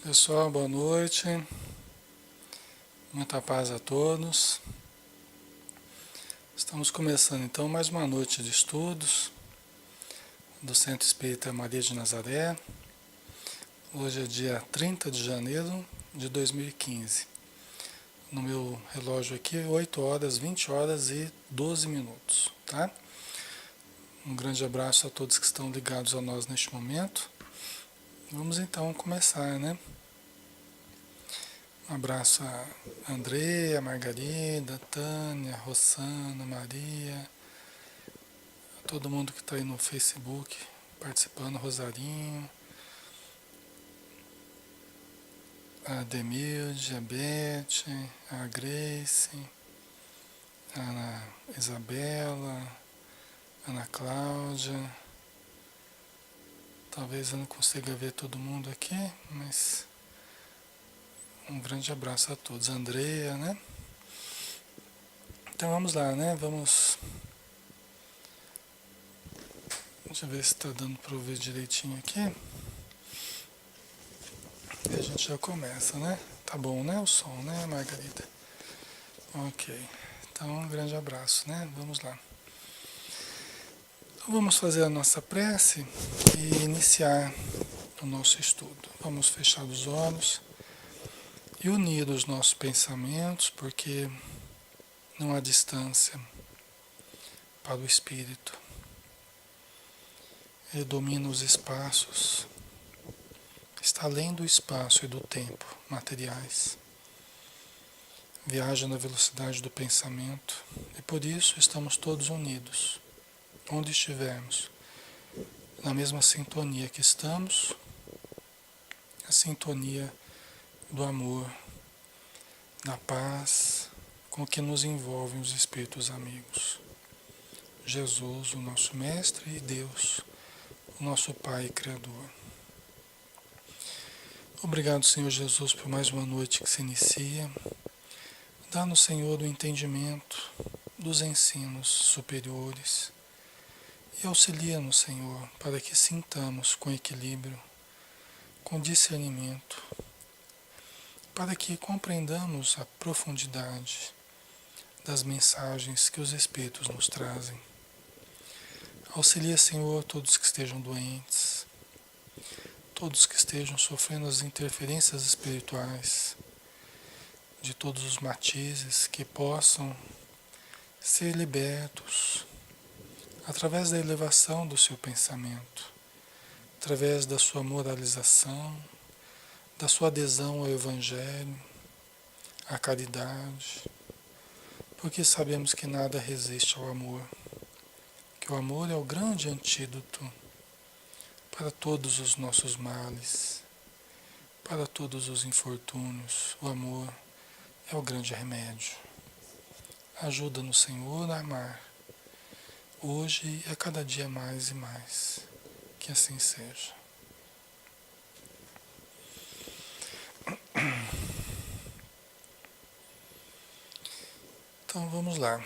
Pessoal, boa noite, muita paz a todos. Estamos começando então mais uma noite de estudos do Centro Espírita Maria de Nazaré. Hoje é dia 30 de janeiro de 2015. No meu relógio aqui, 8 horas, 20 horas e 12 minutos, tá? Um grande abraço a todos que estão ligados a nós neste momento. Vamos então começar, né? Um abraço a Andréa, Margarida, Tânia, Rossana, Maria, a todo mundo que está aí no Facebook participando, Rosarinho, a Demilde, a Beth, a Grace, a Ana Isabela, a Ana Cláudia. Talvez eu não consiga ver todo mundo aqui, mas um grande abraço a todos. Andréa, né? Então vamos lá, né? Deixa eu ver se está dando para ouvir direitinho aqui. E a gente já começa, né? Tá bom, né? O som, né, Margarida? Ok. Então, um grande abraço, né? Vamos lá. Então, vamos fazer a nossa prece e iniciar o nosso estudo. Vamos fechar os olhos e unir os nossos pensamentos, porque não há distância para o Espírito. Ele domina os espaços, está além do espaço e do tempo materiais. Viaja na velocidade do pensamento e por isso estamos todos unidos. Onde estivermos, na mesma sintonia que estamos, a sintonia do amor, da paz, com que nos envolvem os espíritos amigos. Jesus, o nosso Mestre, e Deus, o nosso Pai e Criador. Obrigado, Senhor Jesus, por mais uma noite que se inicia. Dá-nos, Senhor, o entendimento dos ensinos superiores e auxilia-nos, Senhor, para que sintamos com equilíbrio, com discernimento, para que compreendamos a profundidade das mensagens que os Espíritos nos trazem. Auxilia, Senhor, todos que estejam doentes, todos que estejam sofrendo as interferências espirituais, de todos os matizes, que possam ser libertos através da elevação do seu pensamento, através da sua moralização, da sua adesão ao Evangelho, à caridade, porque sabemos que nada resiste ao amor, que o amor é o grande antídoto para todos os nossos males, para todos os infortúnios. O amor é o grande remédio. Ajuda-nos, Senhor, a amar, hoje e a cada dia mais e mais. Que assim seja. Então vamos lá.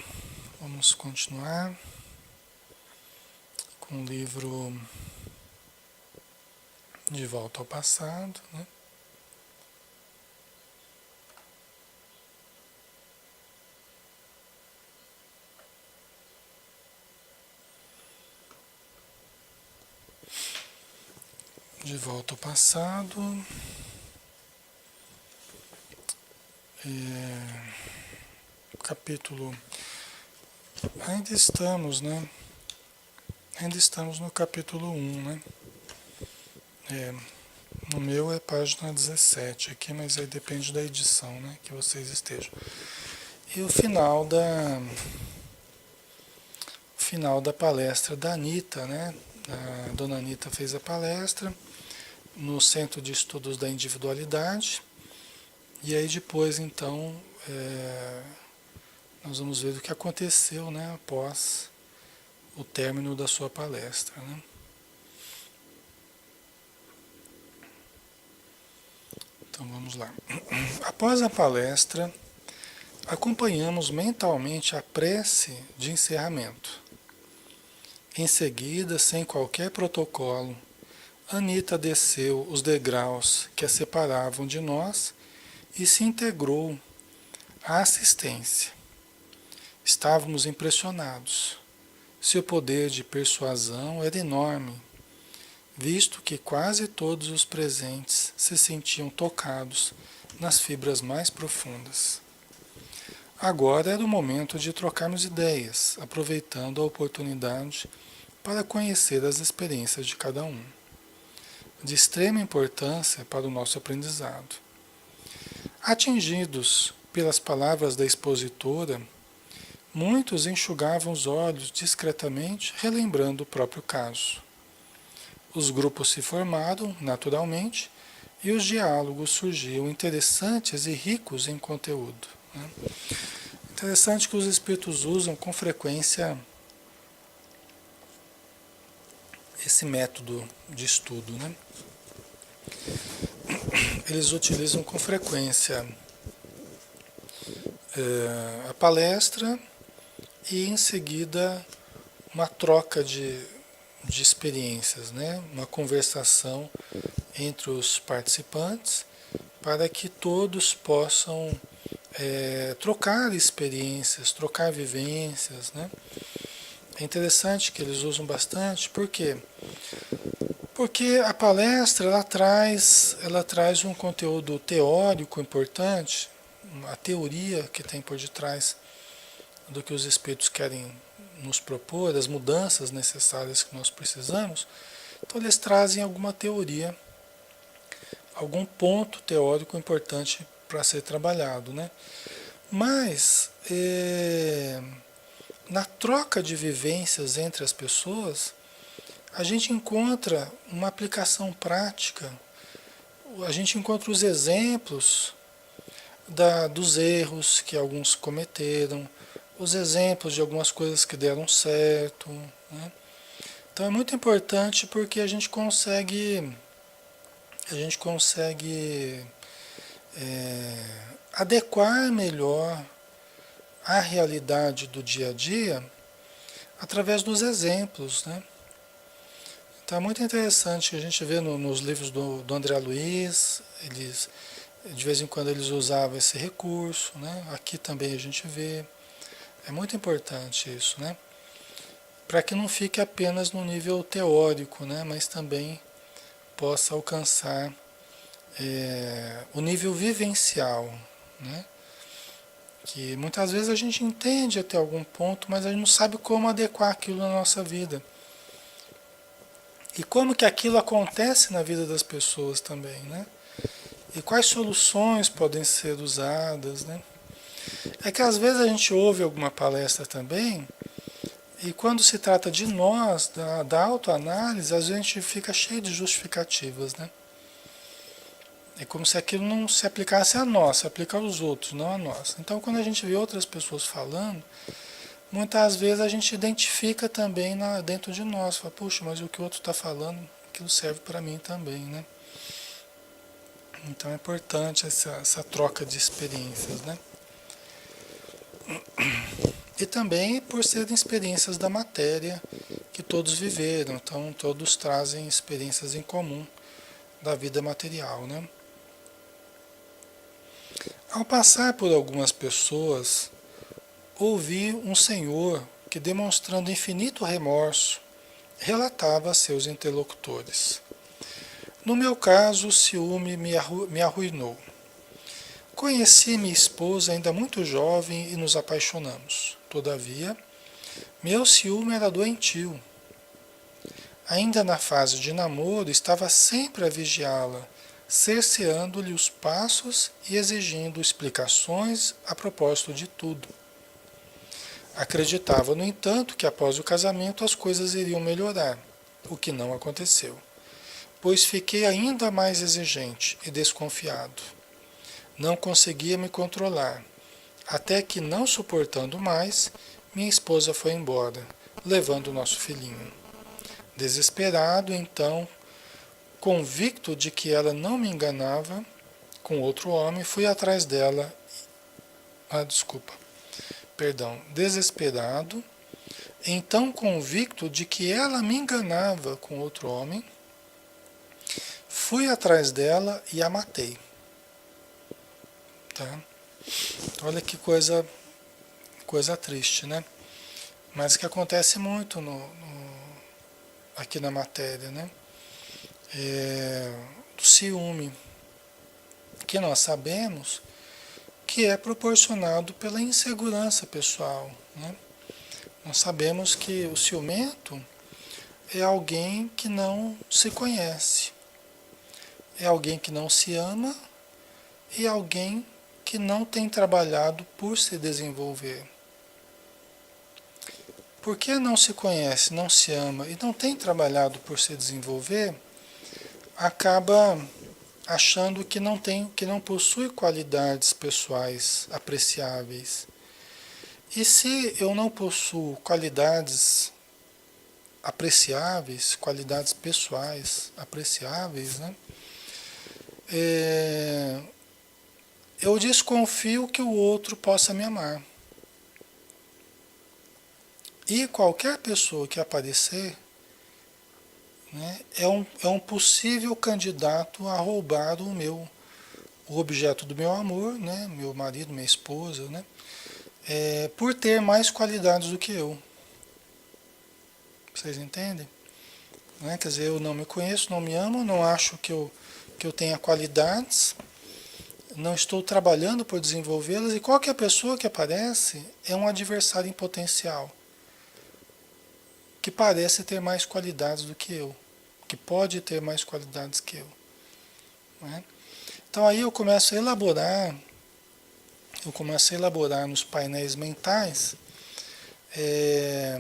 Vamos continuar com o livro De Volta ao Passado, né? De Volta ao Passado. Capítulo. Ainda estamos, né? Ainda estamos no capítulo 1, né? No meu é página 17 aqui, mas aí depende da edição, né? Que vocês estejam. E o final da palestra da Anita, né? A dona Anita fez a palestra no Centro de Estudos da Individualidade. E aí depois, então, nós vamos ver o que aconteceu, né, após o término da sua palestra, né? Então vamos lá. Após a palestra, acompanhamos mentalmente a prece de encerramento. Em seguida, sem qualquer protocolo, Anita desceu os degraus que a separavam de nós e se integrou à assistência. Estávamos impressionados. Seu poder de persuasão era enorme, visto que quase todos os presentes se sentiam tocados nas fibras mais profundas. Agora era o momento de trocarmos ideias, aproveitando a oportunidade para conhecer as experiências de cada um, de extrema importância para o nosso aprendizado. Atingidos pelas palavras da expositora, muitos enxugavam os olhos discretamente, relembrando o próprio caso. Os grupos se formaram, naturalmente, e os diálogos surgiam interessantes e ricos em conteúdo. Né? Interessante que os espíritos usam com frequência esse método de estudo. Né? Eles utilizam com frequência a palestra e em seguida uma troca de experiências, né? Uma conversação entre os participantes para que todos possam trocar experiências, trocar vivências. Né? É interessante que eles usam bastante, por quê? Porque a palestra ela traz um conteúdo teórico importante, a teoria que tem por detrás do que os espíritos querem nos propor, as mudanças necessárias que nós precisamos. Então eles trazem alguma teoria, algum ponto teórico importante para ser trabalhado, né? Mas na troca de vivências entre as pessoas, a gente encontra uma aplicação prática, a gente encontra os exemplos dos erros que alguns cometeram, os exemplos de algumas coisas que deram certo. Né? Então é muito importante porque a gente consegue adequar melhor a realidade do dia a dia através dos exemplos. Né? Então é muito interessante que a gente vê nos livros do André Luiz, de vez em quando eles usavam esse recurso, né? Aqui também a gente vê. É muito importante isso, né? Para que não fique apenas no nível teórico, né? Mas também possa alcançar o nível vivencial, né? Que muitas vezes a gente entende até algum ponto, mas a gente não sabe como adequar aquilo na nossa vida. E como que aquilo acontece na vida das pessoas também, né? E quais soluções podem ser usadas, né? É que às vezes a gente ouve alguma palestra também, e quando se trata de nós, da autoanálise, às vezes a gente fica cheio de justificativas, né? É como se aquilo não se aplicasse a nós, se aplica aos outros, não a nós. Então quando a gente vê outras pessoas falando, muitas vezes a gente identifica também dentro de nós, fala, puxa, mas o que o outro está falando, aquilo serve para mim também, né? Então é importante essa troca de experiências, né? E também por serem experiências da matéria que todos viveram, então todos trazem experiências em comum da vida material, né? Ao passar por algumas pessoas, ouvi um senhor que, demonstrando infinito remorso, relatava a seus interlocutores. No meu caso, o ciúme me arruinou. Conheci minha esposa ainda muito jovem e nos apaixonamos. Todavia, meu ciúme era doentio. Ainda na fase de namoro, estava sempre a vigiá-la, cerceando-lhe os passos e exigindo explicações a propósito de tudo. Acreditava, no entanto, que após o casamento as coisas iriam melhorar, o que não aconteceu, pois fiquei ainda mais exigente e desconfiado. Não conseguia me controlar, até que, não suportando mais, minha esposa foi embora, levando o nosso filhinho. Desesperado, então, convicto de que ela não me enganava com outro homem, fui atrás dela. Desesperado, então convicto de que ela me enganava com outro homem, fui atrás dela e a matei. Tá? Olha que coisa triste, né? Mas que acontece muito aqui na matéria, né? Do ciúme, que nós sabemos que é proporcionado pela insegurança pessoal, né? Nós sabemos que o ciumento é alguém que não se conhece, é alguém que não se ama e alguém que não tem trabalhado por se desenvolver. Porque não se conhece, não se ama e não tem trabalhado por se desenvolver, acaba achando que não tem, que não possui qualidades pessoais apreciáveis. E se eu não possuo qualidades apreciáveis, qualidades pessoais apreciáveis, né? Eu desconfio que o outro possa me amar. E qualquer pessoa que aparecer, né, é um possível candidato a roubar o objeto do meu amor, né, meu marido, minha esposa, né, por ter mais qualidades do que eu. Vocês entendem? Né? Quer dizer, eu não me conheço, não me amo, não acho que eu tenha qualidades, não estou trabalhando por desenvolvê-las, e qualquer pessoa que aparece é um adversário em potencial, que parece ter mais qualidades do que eu, que pode ter mais qualidades que eu. Né? Então aí eu começo a elaborar nos painéis mentais é,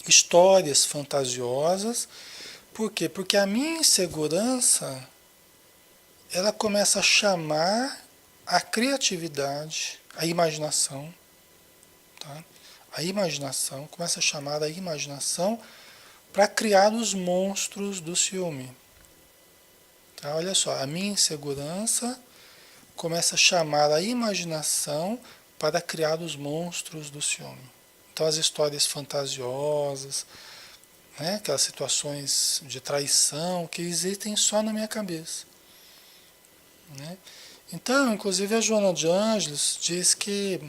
histórias fantasiosas. Por quê? Porque a minha insegurança, ela começa a chamar a criatividade, a imaginação, tá? A imaginação, começa a chamar a imaginação para criar os monstros do ciúme. Tá? Olha só, a minha insegurança começa a chamar a imaginação para criar os monstros do ciúme. Então as histórias fantasiosas, né? Aquelas situações de traição que existem só na minha cabeça. Né? Então, inclusive a Joana de Ângeles diz que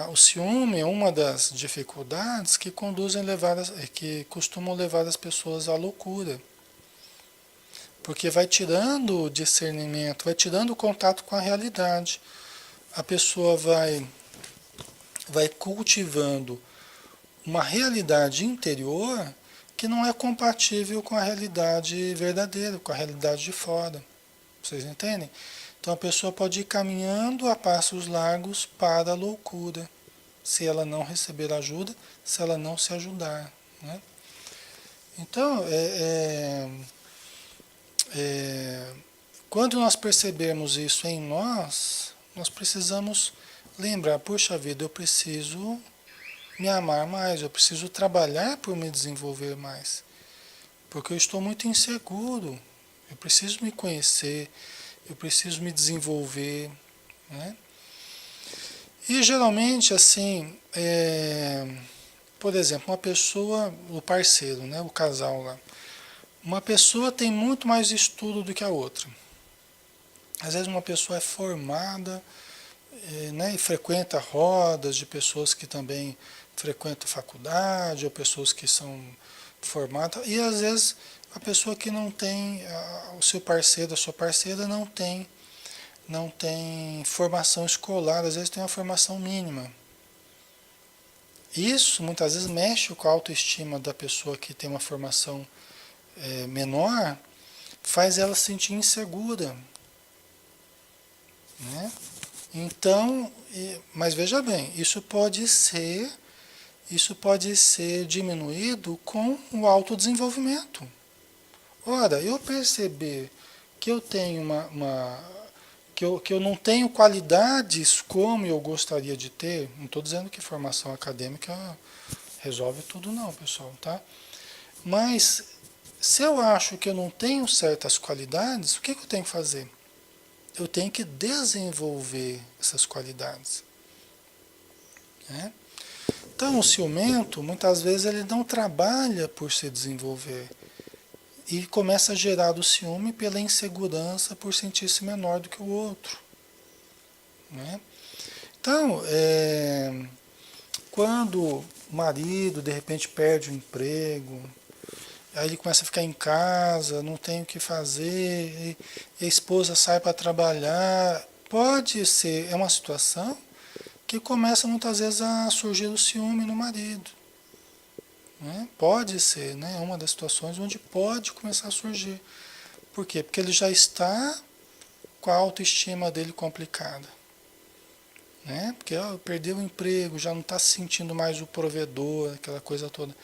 o ciúme é uma das dificuldades que que costumam levar as pessoas à loucura. Porque vai tirando o discernimento, vai tirando o contato com a realidade. A pessoa vai cultivando uma realidade interior que não é compatível com a realidade verdadeira, com a realidade de fora. Vocês entendem? Então a pessoa pode ir caminhando a passos largos para a loucura, se ela não receber ajuda, se ela não se ajudar. Né? Então, quando nós percebemos isso em nós, nós precisamos lembrar, puxa vida, eu preciso me amar mais, eu preciso trabalhar por me desenvolver mais, porque eu estou muito inseguro, eu preciso me conhecer, eu preciso me desenvolver, né? E geralmente, assim, por exemplo, uma pessoa, o parceiro, né, o casal lá, uma pessoa tem muito mais estudo do que a outra. Às vezes uma pessoa é formada, né, e frequenta rodas de pessoas que também frequentam faculdade, ou pessoas que são formadas, e às vezes a pessoa que não tem, o seu parceiro, a sua parceira não tem formação escolar, às vezes tem uma formação mínima. Isso muitas vezes mexe com a autoestima da pessoa que tem uma formação menor, faz ela se sentir insegura. Né? Então, mas veja bem, isso pode ser diminuído com o autodesenvolvimento. Ora, eu perceber que eu tenho que eu não tenho qualidades como eu gostaria de ter, não estou dizendo que formação acadêmica resolve tudo não, pessoal, tá? Mas se eu acho que eu não tenho certas qualidades, o que eu tenho que fazer? Eu tenho que desenvolver essas qualidades. Né? Então, o ciumento, muitas vezes, ele não trabalha por se desenvolver. E começa a gerar o ciúme pela insegurança por sentir-se menor do que o outro. Né? Então, quando o marido de repente perde o emprego, aí ele começa a ficar em casa, não tem o que fazer, e a esposa sai para trabalhar, pode ser, é uma situação que começa muitas vezes a surgir o ciúme no marido. Né? Pode ser, né? Uma das situações onde pode começar a surgir. Por quê? Porque ele já está com a autoestima dele complicada. Né? Porque ó, perdeu o emprego, já não está se sentindo mais o provedor, aquela coisa toda.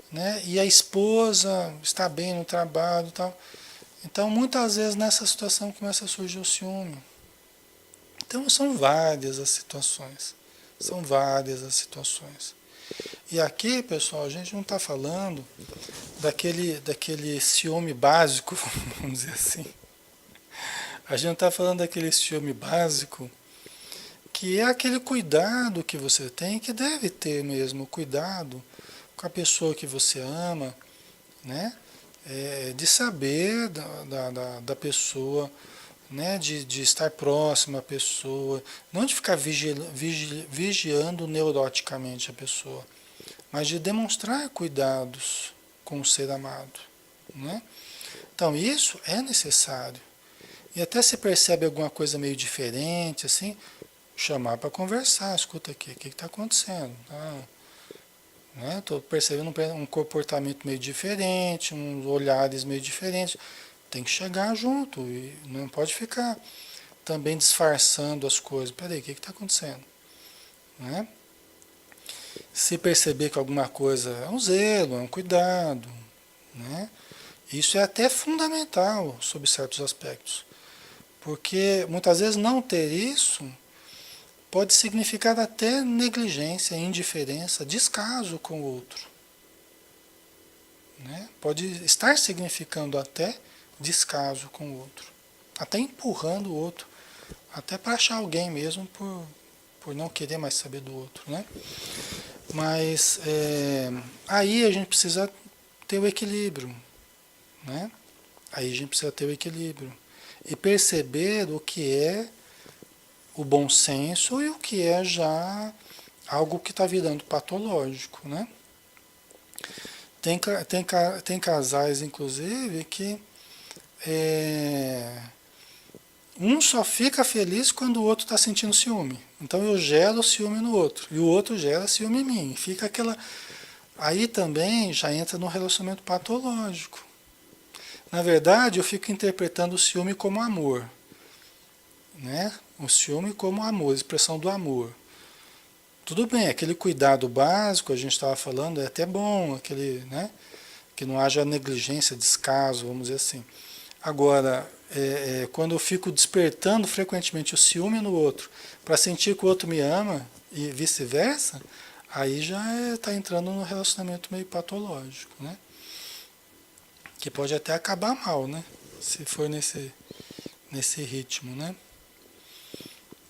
Né? E a esposa está bem no trabalho e tal. Então, muitas vezes nessa situação começa a surgir o ciúme. Então, são várias as situações. São várias as situações. E aqui, pessoal, a gente não está falando daquele ciúme básico, vamos dizer assim. A gente não está falando daquele ciúme básico, que é aquele cuidado que você tem, que deve ter mesmo, cuidado com a pessoa que você ama, né? De saber da pessoa, né? De estar próximo à pessoa, não de ficar vigiando neuroticamente a pessoa, mas de demonstrar cuidados com o ser amado, né? Então isso é necessário. E até se percebe alguma coisa meio diferente, assim, chamar para conversar, escuta aqui, o que está acontecendo? Estou percebendo um comportamento meio diferente, uns olhares meio diferentes. Tem que chegar junto e não pode ficar também disfarçando as coisas. Peraí, o que está acontecendo? Né? Se perceber que alguma coisa é um zelo, é um cuidado, né? Isso é até fundamental sob certos aspectos. Porque muitas vezes não ter isso pode significar até negligência, indiferença, descaso com o outro. Né? Pode estar significando até descaso com o outro. Até empurrando o outro. Até para achar alguém mesmo por não querer mais saber do outro. Né? Mas aí a gente precisa ter o equilíbrio. Né? Aí a gente precisa ter o equilíbrio. E perceber o que é o bom senso e o que é já algo que está virando patológico, né? Tem casais, inclusive, que um só fica feliz quando o outro está sentindo ciúme. Então eu gero ciúme no outro e o outro gera ciúme em mim. Fica aquela. Aí também já entra no relacionamento patológico. Na verdade, eu fico interpretando o ciúme como amor, né? O ciúme como amor, expressão do amor. Tudo bem, aquele cuidado básico, a gente estava falando, é até bom, aquele, né? Que não haja negligência, descaso, vamos dizer assim. Agora, quando eu fico despertando frequentemente o ciúme no outro, para sentir que o outro me ama e vice-versa, aí já está entrando num relacionamento meio patológico, né? Que pode até acabar mal, né? Se for nesse ritmo, né?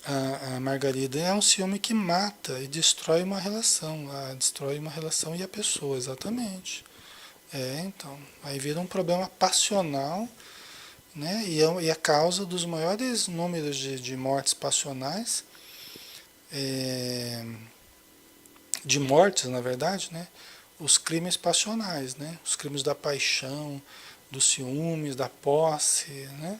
A Margarida é um ciúme que mata e destrói uma relação. Destrói uma relação e a pessoa, exatamente. Então. Aí vira um problema passional, né? E a causa dos maiores números de mortes passionais, de mortes, na verdade, né? Os crimes passionais, né? Os crimes da paixão, dos ciúmes, da posse, né?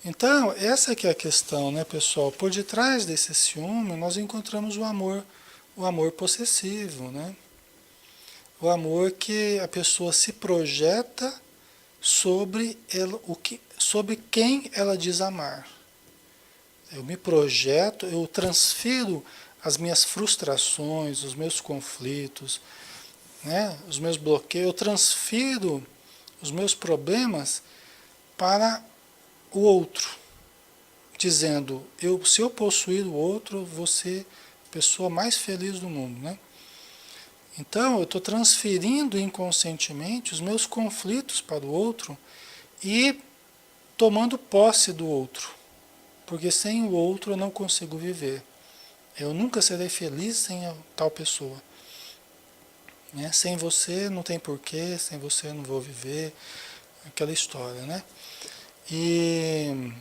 Então, essa que é a questão, né, pessoal? Por detrás desse ciúme, nós encontramos o amor possessivo, né? O amor que a pessoa se projeta sobre ela, sobre quem ela diz amar. Eu me projeto, eu transfiro as minhas frustrações, os meus conflitos, né, os meus bloqueios, eu transfiro os meus problemas para o outro, dizendo, se eu possuir o outro, eu vou ser a pessoa mais feliz do mundo, né? Então, eu estou transferindo inconscientemente os meus conflitos para o outro e tomando posse do outro, porque sem o outro eu não consigo viver. Eu nunca serei feliz sem a tal pessoa. né? Sem você não tem porquê, sem você eu não vou viver, aquela história, né? E,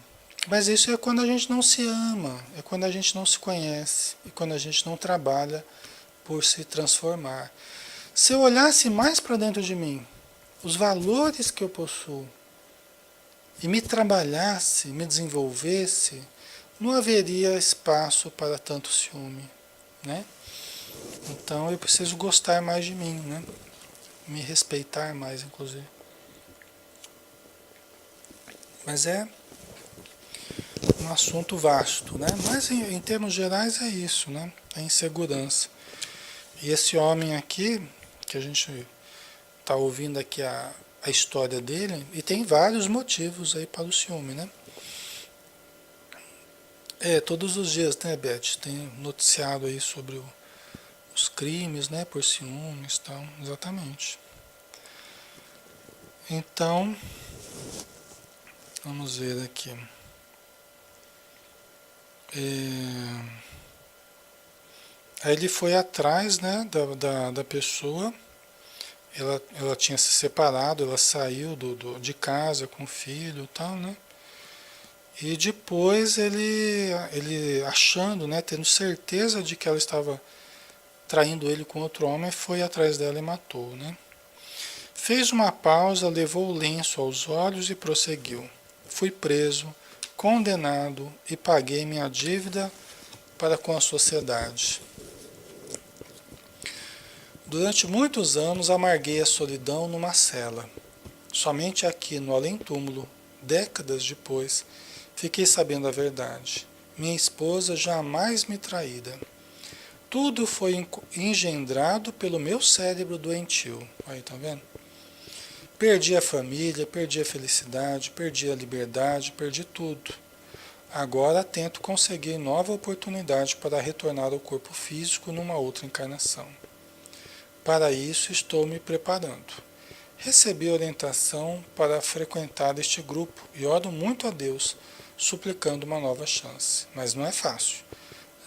mas isso é quando a gente não se ama, é quando a gente não se conhece, e quando a gente não trabalha por se transformar. Se eu olhasse mais para dentro de mim, os valores que eu possuo, e me trabalhasse, me desenvolvesse, não haveria espaço para tanto ciúme, né? Então eu preciso gostar mais de mim, né? Me respeitar mais, inclusive. Mas é um assunto vasto, né? Mas em termos gerais é isso, né? A insegurança. E esse homem aqui, que a gente está ouvindo aqui a história dele, e tem vários motivos aí para o ciúme, né? Todos os dias, né, Beth? Tem noticiado aí sobre os crimes, né, por ciúmes e tal, exatamente. Então, vamos ver aqui. Aí ele foi atrás, né, da pessoa, ela tinha se separado, ela saiu de casa com o filho e tal, né? E depois ele achando, né, tendo certeza de que ela estava traindo ele com outro homem, foi atrás dela e matou, né? Fez uma pausa, levou o lenço aos olhos e prosseguiu. Fui preso, condenado e paguei minha dívida para com a sociedade. Durante muitos anos amarguei a solidão numa cela. Somente aqui no além-túmulo, décadas depois, fiquei sabendo a verdade. Minha esposa jamais me traíra. Tudo foi engendrado pelo meu cérebro doentio. Aí, tá vendo? Perdi a família, perdi a felicidade, perdi a liberdade, perdi tudo. Agora tento conseguir nova oportunidade para retornar ao corpo físico numa outra encarnação. Para isso estou me preparando. Recebi orientação para frequentar este grupo e oro muito a Deus, suplicando uma nova chance. Mas não é fácil.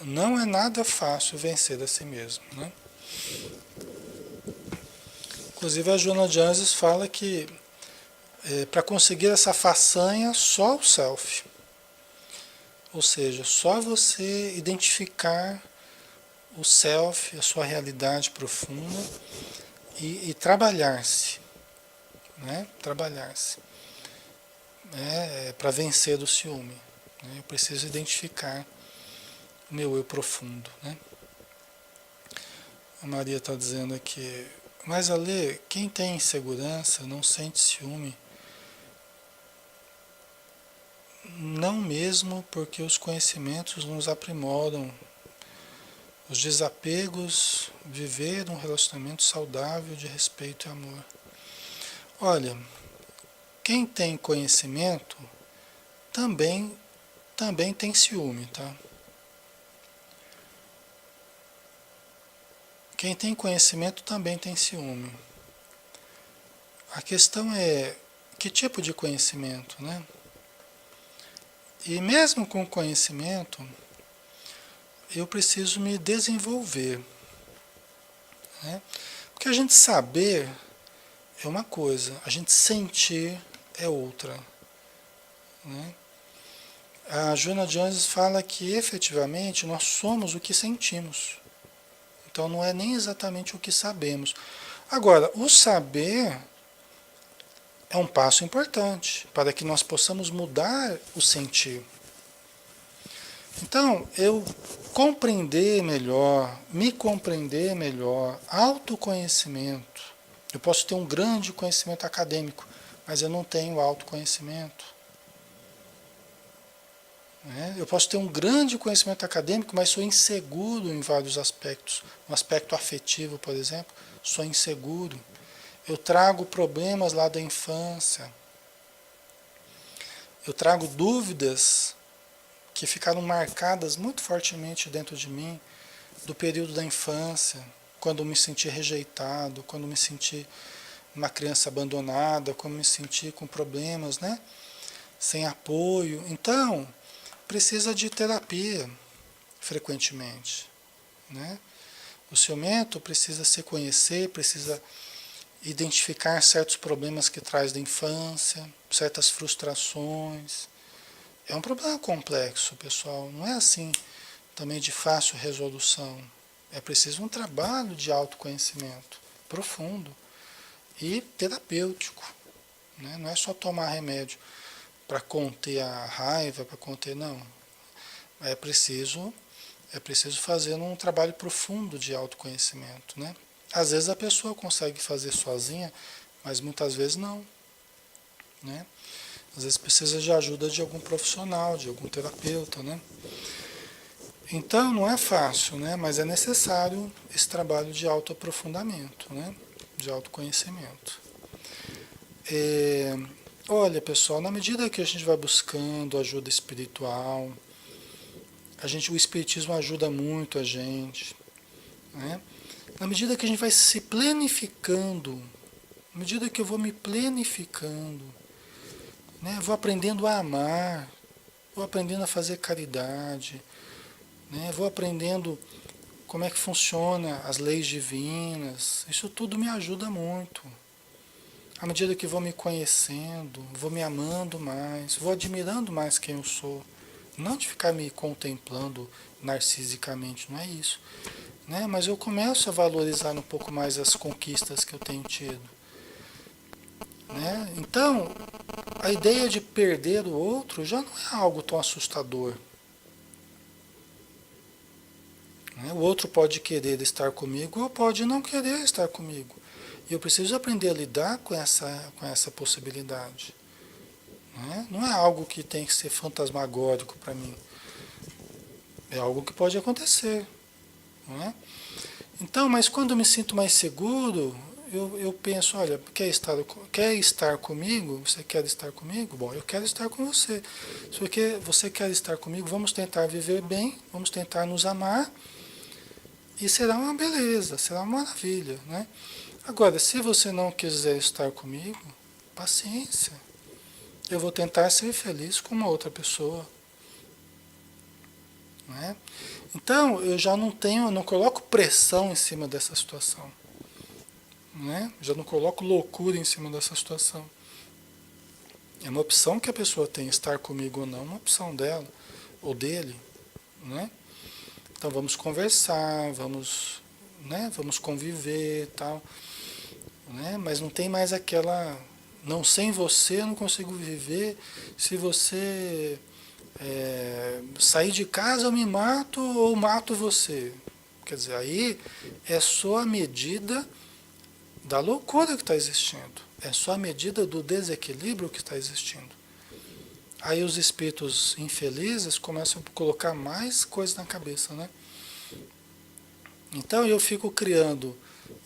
Não é nada fácil vencer a si mesmo, né? Inclusive a Joana de Anjos fala que para conseguir essa façanha, só o self. Ou seja, só você identificar o self, a sua realidade profunda e trabalhar-se, né? Trabalhar-se, né? Para vencer o ciúme. Né? Eu preciso identificar o meu eu profundo, né? A Maria está dizendo aqui, mas Ale, quem tem insegurança não sente ciúme. Não mesmo porque os conhecimentos nos aprimoram. Os desapegos, viver um relacionamento saudável de respeito e amor. Olha, quem tem conhecimento também tem ciúme, tá? Quem tem conhecimento também tem ciúme. A questão é que tipo de conhecimento, né? E mesmo com conhecimento, eu preciso me desenvolver, né? Porque a gente saber é uma coisa, a gente sentir é outra, né? A Joana de Anjos fala que efetivamente nós somos o que sentimos. Então não é nem exatamente o que sabemos. Agora, o saber é um passo importante para que nós possamos mudar o sentir. Então, eu compreender melhor, me compreender melhor, autoconhecimento. Eu posso ter um grande conhecimento acadêmico, mas eu não tenho autoconhecimento. Né? Eu posso ter um grande conhecimento acadêmico, mas sou inseguro em vários aspectos. No aspecto afetivo, por exemplo, sou inseguro. Eu trago problemas lá da infância. Eu trago dúvidas que ficaram marcadas muito fortemente dentro de mim do período da infância, quando eu me senti rejeitado, quando eu me senti uma criança abandonada, quando eu me senti com problemas, né? Sem apoio. Então, precisa de terapia frequentemente, né? O ciumento precisa se conhecer, precisa identificar certos problemas que traz da infância, certas frustrações. É um problema complexo, pessoal. Não é assim também de fácil resolução. É preciso um trabalho de autoconhecimento profundo e terapêutico, né? Não é só tomar remédio para conter a raiva, para conter, não. É preciso, é preciso fazer um trabalho profundo de autoconhecimento, né? Às vezes a pessoa consegue fazer sozinha, mas muitas vezes não, né? Às vezes precisa de ajuda de algum profissional, de algum terapeuta, né? Então não é fácil, né? Mas é necessário esse trabalho de autoaprofundamento, né? De autoconhecimento. É, olha, pessoal, na medida que a gente vai buscando ajuda espiritual, o espiritismo ajuda muito a gente, né? Na medida que a gente vai se planificando, na medida que eu vou me planificando, né? Vou aprendendo a amar, vou aprendendo a fazer caridade, né? Vou aprendendo como é que funciona as leis divinas. Isso tudo me ajuda muito. À medida que vou me conhecendo, vou me amando mais, vou admirando mais quem eu sou. Não de ficar me contemplando narcisicamente, não é isso, né? Mas eu começo a valorizar um pouco mais as conquistas que eu tenho tido, né? Então, a ideia de perder o outro já não é algo tão assustador, né? O outro pode querer estar comigo ou pode não querer estar comigo. E eu preciso aprender a lidar com essa possibilidade, né? Não é algo que tem que ser fantasmagórico para mim. É algo que pode acontecer, não é? Então, mas quando eu me sinto mais seguro, eu penso, olha, quer estar comigo? Você quer estar comigo? Bom, eu quero estar com você. Se você quer estar comigo, vamos tentar viver bem, vamos tentar nos amar, e será uma beleza, será uma maravilha, né? Agora, se você não quiser estar comigo, paciência. Eu vou tentar ser feliz com uma outra pessoa, né? Então, eu já não tenho, não coloco pressão em cima dessa situação, né? Já não coloco loucura em cima dessa situação. É uma opção que a pessoa tem, estar comigo ou não, uma opção dela ou dele, né? Então vamos conversar, vamos, né? Vamos conviver, tal, né? Mas não tem mais aquela, não, sem você eu não consigo viver. Se você sair de casa eu me mato ou mato você. Quer dizer, aí é só a medida da loucura que está existindo. É só a medida do desequilíbrio que está existindo. Aí os espíritos infelizes começam a colocar mais coisas na cabeça, né? Então eu fico criando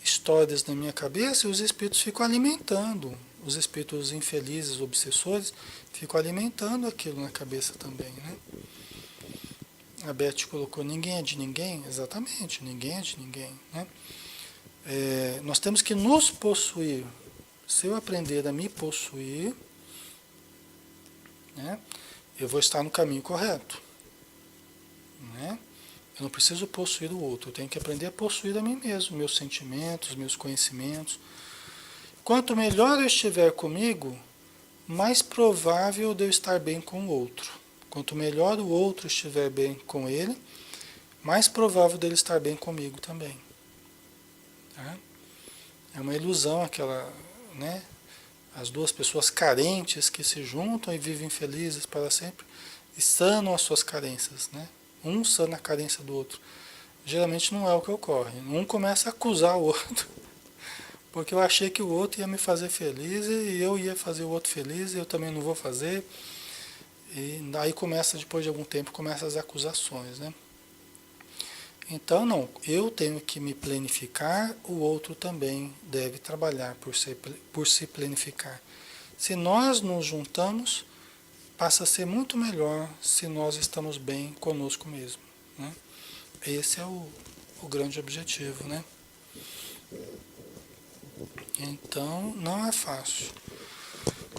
histórias na minha cabeça e os espíritos ficam alimentando. Os espíritos infelizes, obsessores, ficam alimentando aquilo na cabeça também, né? A Beth colocou, ninguém é de ninguém? Exatamente, ninguém é de ninguém, né? Nós temos que nos possuir. Se eu aprender a me possuir, né, eu vou estar no caminho correto, né? Eu não preciso possuir o outro, eu tenho que aprender a possuir a mim mesmo, meus sentimentos, meus conhecimentos. Quanto melhor eu estiver comigo, mais provável de eu estar bem com o outro. Quanto melhor o outro estiver bem com ele, mais provável dele estar bem comigo também. Tá? É uma ilusão aquela, né? As duas pessoas carentes que se juntam e vivem felizes para sempre e sanam as suas carências, né? Um sana a carência do outro. Geralmente não é o que ocorre. Um começa a acusar o outro, porque eu achei que o outro ia me fazer feliz e eu ia fazer o outro feliz e eu também não vou fazer. E aí começa, depois de algum tempo, começam as acusações, né? Então, não, eu tenho que me planificar, o outro também deve trabalhar por se planificar. Se nós nos juntamos, passa a ser muito melhor se nós estamos bem conosco mesmo, né? Esse é o grande objetivo, né? Então, não é fácil,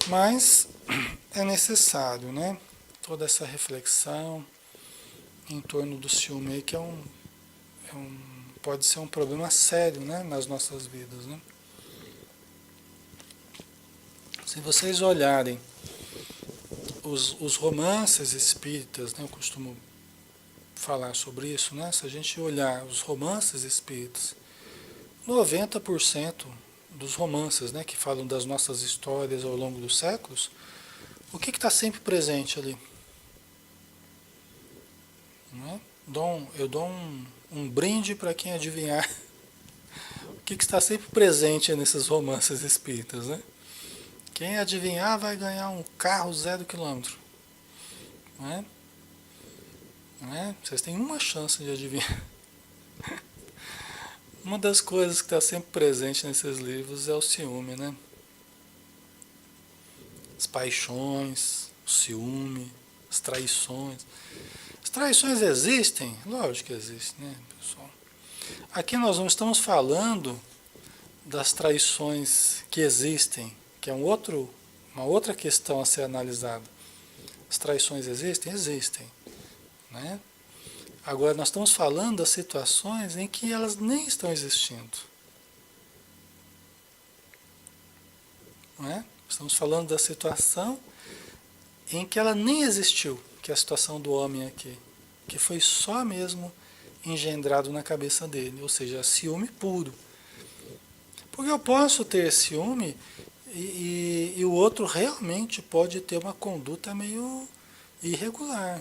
mas é necessário, né? Toda essa reflexão em torno do ciúme aí, que é um pode ser um problema sério, né, nas nossas vidas, né? Se vocês olharem os romances espíritas, né, eu costumo falar sobre isso, né? Se a gente olhar os romances espíritas, 90% dos romances, né, que falam das nossas histórias ao longo dos séculos, o que está sempre presente ali? Não é? Eu dou um brinde para quem adivinhar o que está sempre presente nesses romances espíritas, né? Quem adivinhar vai ganhar um carro 0 km, não é? Não é? Vocês têm uma chance de adivinhar. Uma das coisas que está sempre presente nesses livros é o ciúme, né? As paixões, o ciúme, as traições. As traições existem? Lógico que existem, né, pessoal? Aqui nós não estamos falando das traições que existem, que é uma outra questão a ser analisada. As traições existem? Existem, né? Agora nós estamos falando das situações em que elas nem estão existindo, não é? Estamos falando da situação em que ela nem existiu, que é a situação do homem aqui, que foi só mesmo engendrado na cabeça dele, ou seja, ciúme puro. Porque eu posso ter ciúme e o outro realmente pode ter uma conduta meio irregular,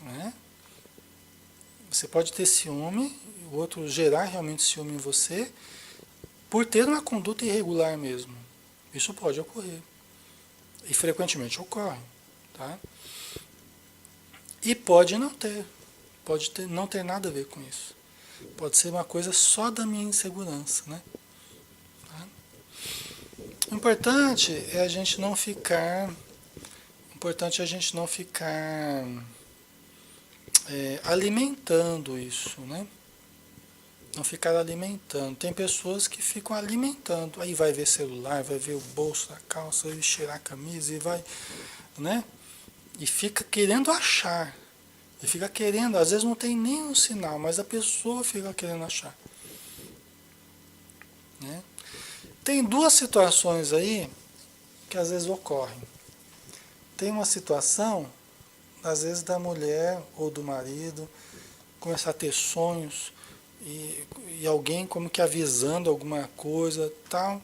né? Você pode ter ciúme, o outro gerar realmente ciúme em você, por ter uma conduta irregular mesmo. Isso pode ocorrer. E frequentemente ocorre. Tá? E não ter nada a ver com isso. Pode ser uma coisa só da minha insegurança, né? Tá? O importante é a gente não ficar, alimentando isso, né? Não ficar alimentando. Tem pessoas que ficam alimentando. Aí vai ver celular, vai ver o bolso da calça, vai cheirar a camisa e vai, né? E fica querendo achar. E fica querendo, às vezes não tem nenhum sinal, mas a pessoa fica querendo achar. Né? Tem duas situações aí que às vezes ocorrem. Tem uma situação, às vezes, da mulher ou do marido começar a ter sonhos e alguém como que avisando alguma coisa, tal,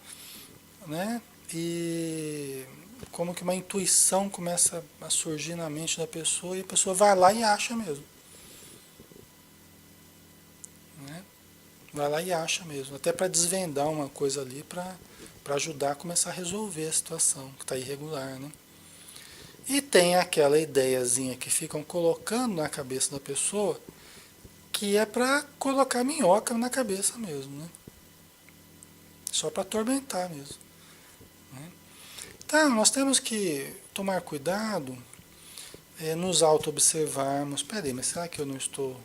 né? E como que uma intuição começa a surgir na mente da pessoa e a pessoa vai lá e acha mesmo, né? Vai lá e acha mesmo, até para desvendar uma coisa ali, para ajudar a começar a resolver a situação que está irregular, né? E tem aquela ideiazinha que ficam colocando na cabeça da pessoa, que é para colocar minhoca na cabeça mesmo, né? Só para atormentar mesmo, né? Então, nós temos que tomar cuidado, nos auto-observarmos. Peraí, mas será que eu não estou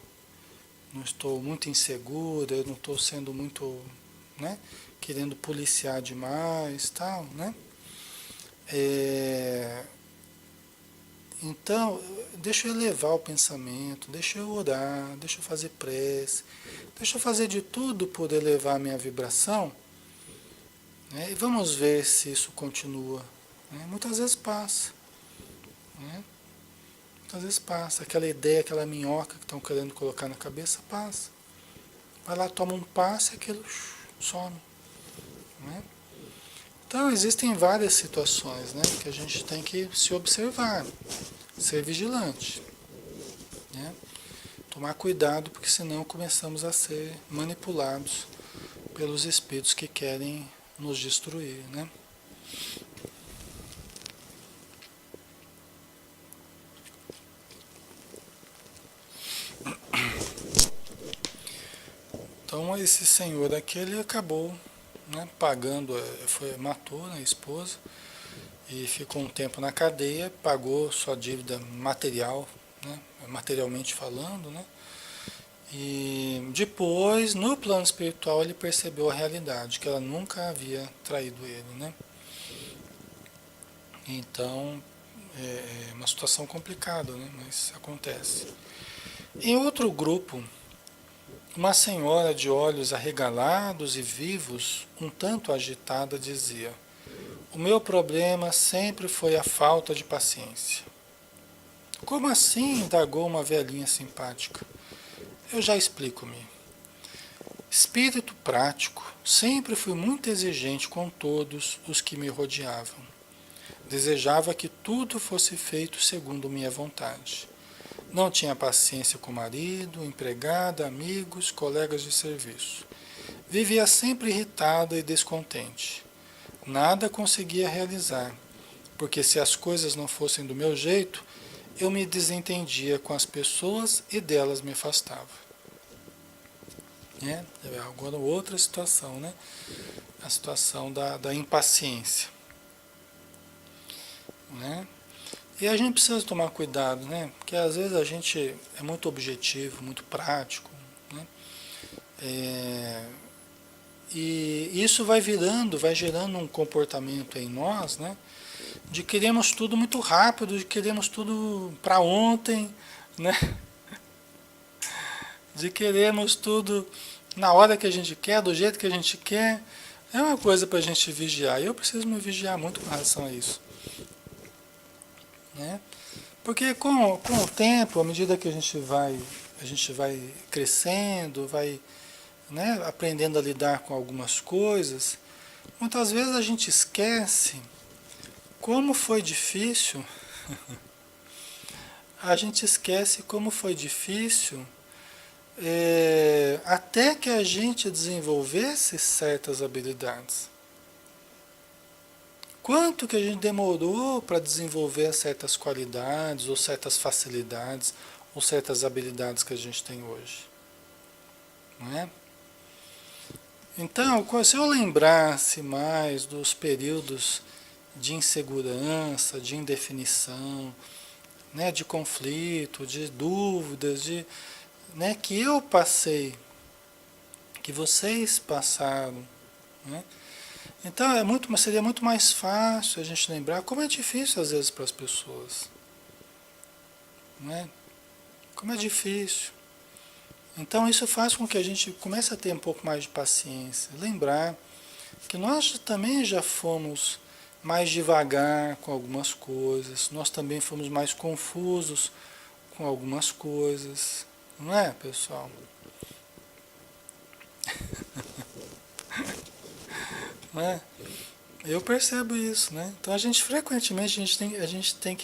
muito insegura? Eu não estou sendo muito, né, querendo policiar demais, tal, né? É, então, deixa eu elevar o pensamento, deixa eu orar, deixa eu fazer prece, deixa eu fazer de tudo por elevar a minha vibração, né? E vamos ver se isso continua, né? Muitas vezes passa, né? Muitas vezes passa. Aquela ideia, aquela minhoca que estão querendo colocar na cabeça, passa. Vai lá, toma um passe e aquilo some, né? Então, existem várias situações, né, que a gente tem que se observar, ser vigilante, né? Tomar cuidado, porque senão começamos a ser manipulados pelos espíritos que querem nos destruir, né? Então esse senhor aqui, ele acabou, né, pagando, matou, né, a esposa e ficou um tempo na cadeia, pagou sua dívida material, né, materialmente falando, né? E depois, no plano espiritual, ele percebeu a realidade, que ela nunca havia traído ele, né? Então, é uma situação complicada, né? Mas acontece. Em outro grupo Uma senhora de olhos arregalados e vivos, um tanto agitada, dizia: "O meu problema sempre foi a falta de paciência." "Como assim?" indagou uma velhinha simpática. "Eu já explico-me. Espírito prático, sempre fui muito exigente com todos os que me rodeavam. Desejava que tudo fosse feito segundo minha vontade. Não tinha paciência com marido, empregada, amigos, colegas de serviço. Vivia sempre irritada e descontente. Nada conseguia realizar, porque se as coisas não fossem do meu jeito, eu me desentendia com as pessoas e delas me afastava." Né? Agora outra situação, né? A situação da impaciência. Né? E a gente precisa tomar cuidado, né? Porque às vezes a gente é muito objetivo, muito prático, né? E isso vai gerando um comportamento em nós, né? De queremos tudo muito rápido, de queremos tudo para ontem, né? De queremos tudo na hora que a gente quer, do jeito que a gente quer. É uma coisa para a gente vigiar. Eu preciso me vigiar muito com relação a isso, né? Porque com o tempo, à medida que a gente vai crescendo, vai, né, aprendendo a lidar com algumas coisas, muitas vezes a gente esquece como foi difícil, a gente esquece como foi difícil até que a gente desenvolvesse certas habilidades. Quanto que a gente demorou para desenvolver certas qualidades, ou certas facilidades, ou certas habilidades que a gente tem hoje, não é? Então, se eu lembrasse mais dos períodos de insegurança, de indefinição, né, de conflito, de dúvidas, né, que eu passei, que vocês passaram, né? Então seria muito mais fácil a gente lembrar como é difícil às vezes para as pessoas, né? Como é difícil. Então isso faz com que a gente comece a ter um pouco mais de paciência, lembrar que nós também já fomos mais devagar com algumas coisas, nós também fomos mais confusos com algumas coisas, não é, pessoal? Não é? Eu percebo isso, né? Então a gente frequentemente a gente tem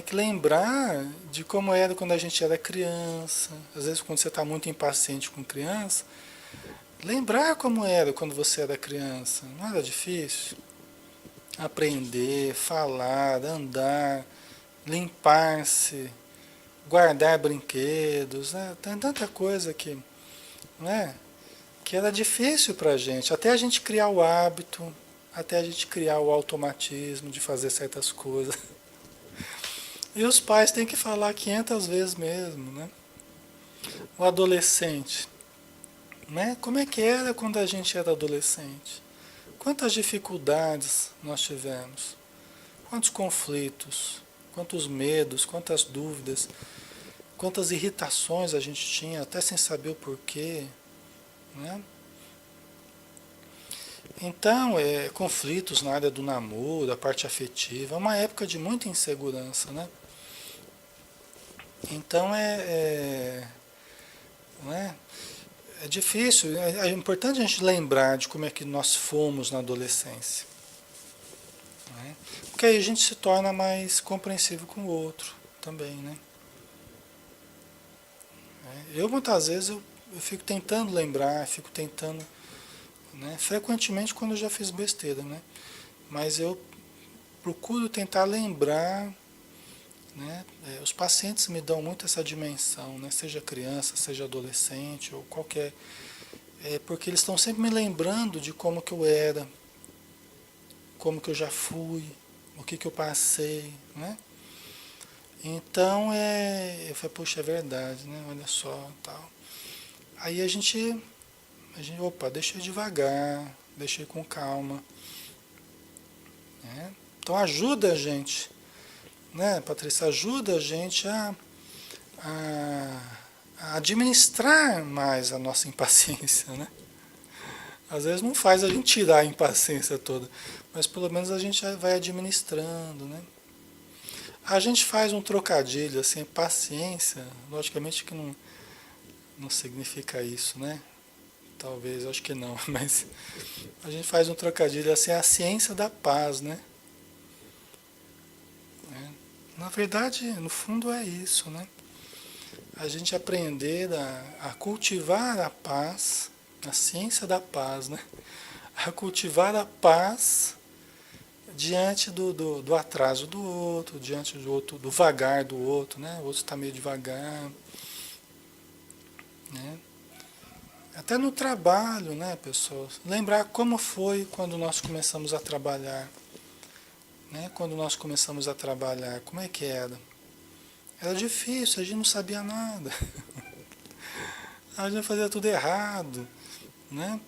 que lembrar de como era quando a gente era criança. Às vezes quando você está muito impaciente com criança, lembrar como era quando você era criança. Não era difícil? Aprender, falar, andar, limpar-se, guardar brinquedos, né? Tem tanta coisa que, né? Que era difícil para a gente, até a gente criar o hábito, até a gente criar o automatismo de fazer certas coisas. E os pais têm que falar 500 vezes mesmo, né? O adolescente, né? Como é que era quando a gente era adolescente? Quantas dificuldades nós tivemos? Quantos conflitos? Quantos medos? Quantas dúvidas? Quantas irritações a gente tinha, até sem saber o porquê, né? Então, conflitos na área do namoro, a parte afetiva, é uma época de muita insegurança, né? Então né? É difícil, é importante a gente lembrar de como é que nós fomos na adolescência, né? Porque aí a gente se torna mais compreensivo com o outro também, né? Eu muitas vezes eu fico tentando lembrar, fico tentando, né? Frequentemente quando eu já fiz besteira, né? Mas eu procuro tentar lembrar, né? Os pacientes me dão muito essa dimensão, né? Seja criança, seja adolescente ou qualquer. Porque eles estão sempre me lembrando de como que eu era, como que eu já fui, o que que eu passei, né? Então eu falei, poxa, é verdade, né? Olha só, tal. Aí opa, deixa eu devagar, deixa eu ir com calma, né? Então ajuda a gente, né, Patrícia, ajuda a gente a a administrar mais a nossa impaciência, né? Às vezes não faz a gente tirar a impaciência toda, mas pelo menos a gente vai administrando, né? A gente faz um trocadilho assim, paciência, logicamente que não significa isso, né? Talvez, acho que não, mas a gente faz um trocadilho assim, a ciência da paz, né? Na verdade, no fundo é isso, né? A gente aprender a cultivar a paz, a ciência da paz, né? A cultivar a paz diante do atraso do outro, diante do outro, do vagar do outro, né? O outro está meio devagar, né? Até no trabalho, né, pessoas? Lembrar como foi quando nós começamos a trabalhar, né? Quando nós começamos a trabalhar, como é que era? Era difícil, a gente não sabia nada. A gente fazia tudo errado, né?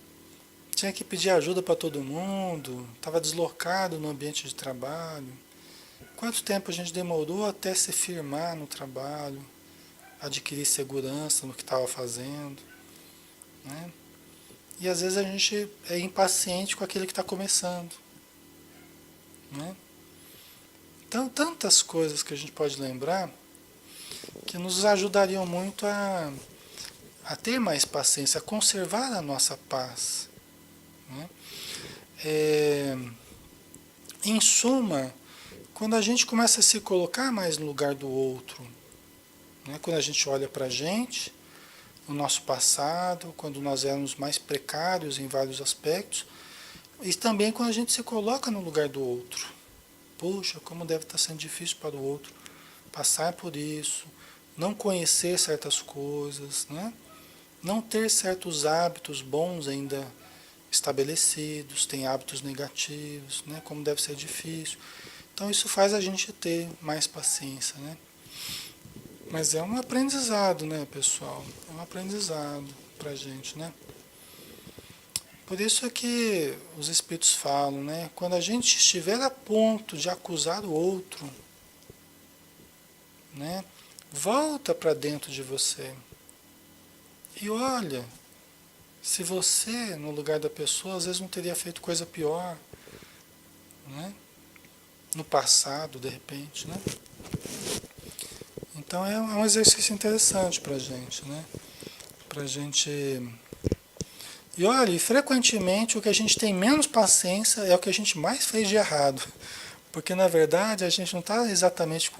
Tinha que pedir ajuda para todo mundo, estava deslocado no ambiente de trabalho. Quanto tempo a gente demorou até se firmar no trabalho, adquirir segurança no que estava fazendo, né? E às vezes a gente é impaciente com aquele que está começando, né? Então, tantas coisas que a gente pode lembrar que nos ajudariam muito a ter mais paciência, a conservar a nossa paz, né? É, em suma, quando a gente começa a se colocar mais no lugar do outro, né? Quando a gente olha para a gente, o nosso passado, quando nós éramos mais precários em vários aspectos, e também quando a gente se coloca no lugar do outro. Puxa, como deve estar sendo difícil para o outro passar por isso, não conhecer certas coisas, né? Não ter certos hábitos bons ainda estabelecidos, tem hábitos negativos, né? Como deve ser difícil. Então isso faz a gente ter mais paciência, né? Mas é um aprendizado, né, pessoal? É um aprendizado pra gente, né? Por isso é que os espíritos falam, né? Quando a gente estiver a ponto de acusar o outro, né? Volta para dentro de você e olha, se você, no lugar da pessoa, às vezes não teria feito coisa pior, né? No passado, de repente, né? Então é um exercício interessante para a gente, né? Para gente. E olha, e frequentemente o que a gente tem menos paciência é o que a gente mais fez de errado. Porque na verdade a gente não está exatamente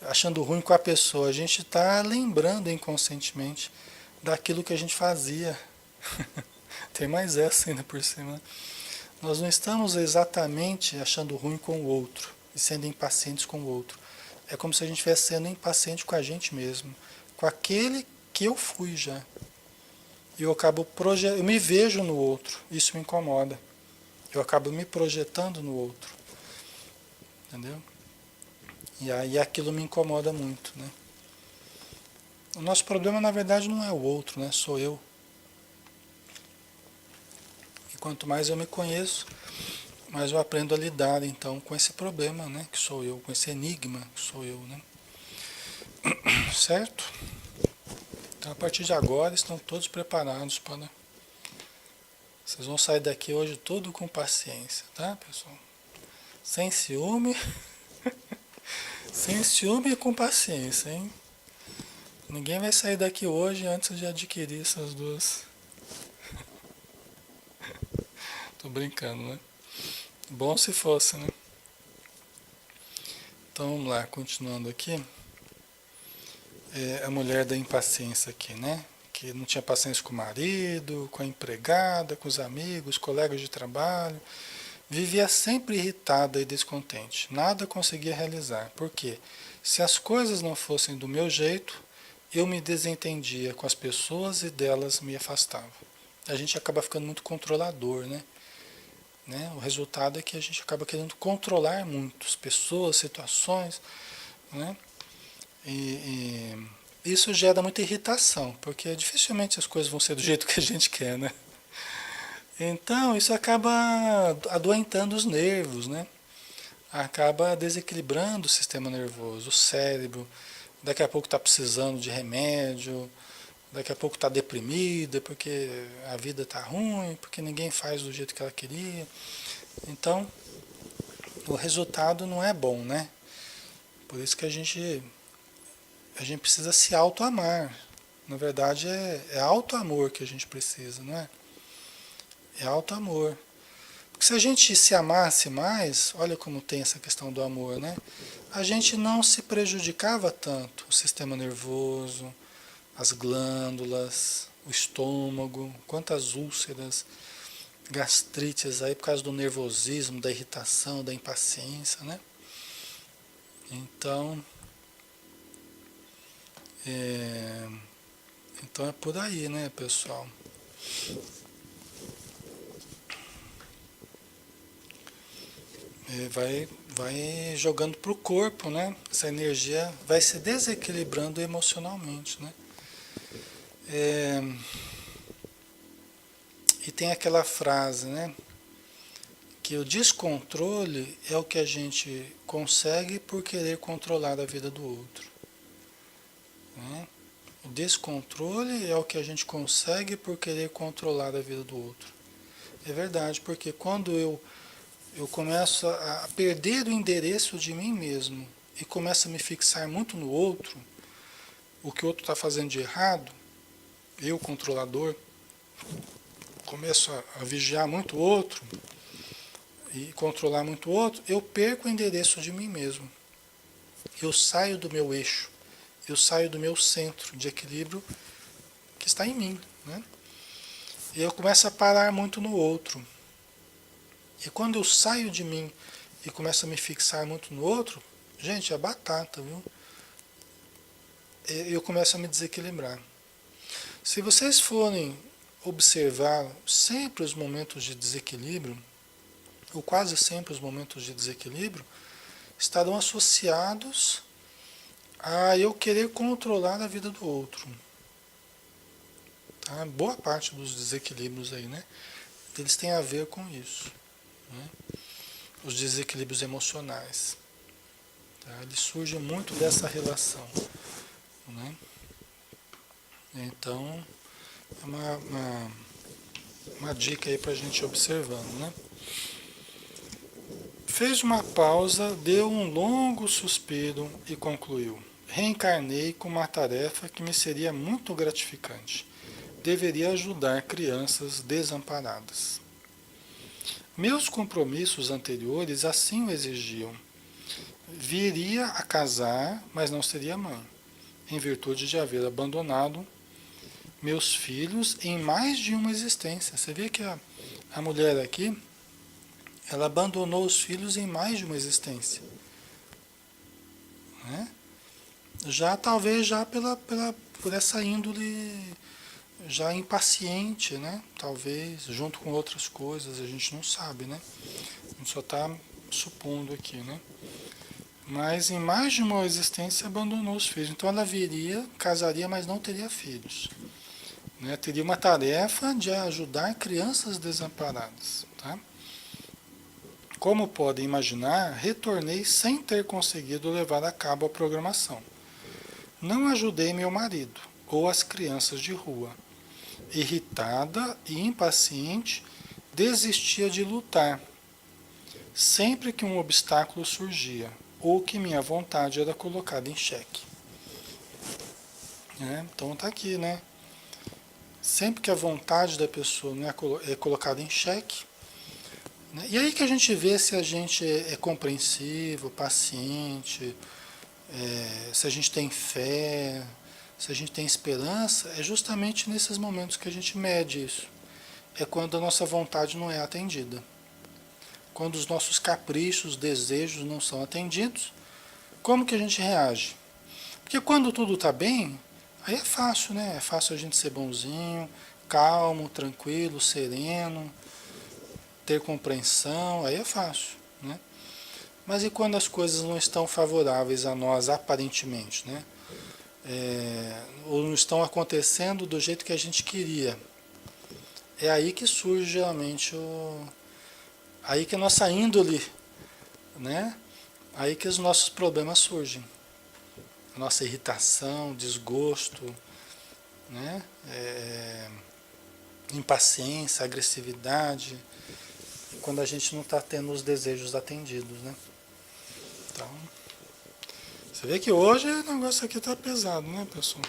achando ruim com a pessoa, a gente está lembrando inconscientemente daquilo que a gente fazia. Tem mais essa ainda por cima. Nós não estamos exatamente achando ruim com o outro e sendo impacientes com o outro. É como se a gente estivesse sendo impaciente com a gente mesmo, com aquele que eu fui já. E eu me vejo no outro, isso me incomoda. Eu acabo me projetando no outro, entendeu? E aí aquilo me incomoda muito, né? O nosso problema na verdade não é o outro, né? Sou eu. E quanto mais eu me conheço, mais eu aprendo a lidar então com esse problema, né? Que sou eu, com esse enigma que sou eu, né? Certo? Então a partir de agora estão todos preparados para. Vocês vão sair daqui hoje tudo com paciência, tá, pessoal? Sem ciúme, sem ciúme e com paciência, hein? Ninguém vai sair daqui hoje antes de adquirir essas duas. Tô brincando, né? Bom se fosse, né? Então vamos lá, continuando aqui. A mulher da impaciência aqui, né? Que não tinha paciência com o marido, com a empregada, com os amigos, colegas de trabalho. Vivia sempre irritada e descontente. Nada conseguia realizar. Por quê? Se as coisas não fossem do meu jeito, eu me desentendia com as pessoas e delas me afastava. A gente acaba ficando muito controlador, né? O resultado é que a gente acaba querendo controlar muito as pessoas, situações, né? E isso gera muita irritação, porque dificilmente as coisas vão ser do jeito que a gente quer, né? Então isso acaba adoentando os nervos, né? Acaba desequilibrando o sistema nervoso, o cérebro. Daqui a pouco está precisando de remédio, daqui a pouco está deprimida, porque a vida está ruim, porque ninguém faz do jeito que ela queria. Então, o resultado não é bom, né? Por isso que a gente precisa se auto-amar. Na verdade, é auto-amor que a gente precisa, não é? É auto-amor. Porque se a gente se amasse mais, olha como tem essa questão do amor, né? A gente não se prejudicava tanto. O sistema nervoso, as glândulas, o estômago, quantas úlceras, gastrites aí por causa do nervosismo, da irritação, da impaciência, né? Então, é, então é por aí, né, pessoal? Vai jogando para o corpo, né? Essa energia vai se desequilibrando emocionalmente, né? É, e tem aquela frase, né? Que o descontrole é o que a gente consegue por querer controlar a vida do outro, né? O descontrole é o que a gente consegue por querer controlar a vida do outro. É verdade, porque quando eu começo a perder o endereço de mim mesmo e começo a me fixar muito no outro, o que o outro está fazendo de errado, eu, controlador, começo a vigiar muito o outro e controlar muito o outro, eu perco o endereço de mim mesmo. Eu saio do meu eixo, eu saio do meu centro de equilíbrio que está em mim, né? E eu começo a parar muito no outro. E quando eu saio de mim e começo a me fixar muito no outro, gente, é batata, viu? Eu começo a me desequilibrar. Se vocês forem observar sempre os momentos de desequilíbrio, ou quase sempre os momentos de desequilíbrio, estarão associados a eu querer controlar a vida do outro. Tá? Boa parte dos desequilíbrios aí, né? Eles têm a ver com isso, né? Os desequilíbrios emocionais. Tá? Eles surgem muito dessa relação, né? Então, é uma dica aí para a gente ir observando, né? Fez uma pausa, deu um longo suspiro e concluiu. Reencarnei com uma tarefa que me seria muito gratificante. Deveria ajudar crianças desamparadas. Meus compromissos anteriores assim o exigiam. Viria a casar, mas não seria mãe, em virtude de haver abandonado meus filhos em mais de uma existência. Você vê que a mulher aqui, ela abandonou os filhos em mais de uma existência, né? Já talvez já por essa índole já impaciente, né? Talvez junto com outras coisas, a gente não sabe, né? A gente só está supondo aqui, né? Mas em mais de uma existência abandonou os filhos. Então ela viria, casaria, mas não teria filhos, né? Teria uma tarefa de ajudar crianças desamparadas, tá? Como podem imaginar, retornei sem ter conseguido levar a cabo a programação. Não ajudei meu marido ou as crianças de rua. Irritada e impaciente, desistia de lutar sempre que um obstáculo surgia ou que minha vontade era colocada em xeque. Então tá aqui, né? Sempre que a vontade da pessoa, né, é colocada em xeque, né? E aí que a gente vê se a gente é compreensivo, paciente, se a gente tem fé, se a gente tem esperança, é justamente nesses momentos que a gente mede isso. É quando a nossa vontade não é atendida. Quando os nossos caprichos, desejos não são atendidos, como que a gente reage? Porque quando tudo está bem, aí é fácil, né? É fácil a gente ser bonzinho, calmo, tranquilo, sereno, ter compreensão, aí é fácil, né? Mas e quando as coisas não estão favoráveis a nós, aparentemente, né? Ou não estão acontecendo do jeito que a gente queria? É aí que surge geralmente aí que a nossa índole, né? Aí que os nossos problemas surgem. A nossa irritação, desgosto, né? Impaciência, agressividade, quando a gente não está tendo os desejos atendidos, né? Então, você vê que hoje o negócio aqui está pesado, né, pessoal?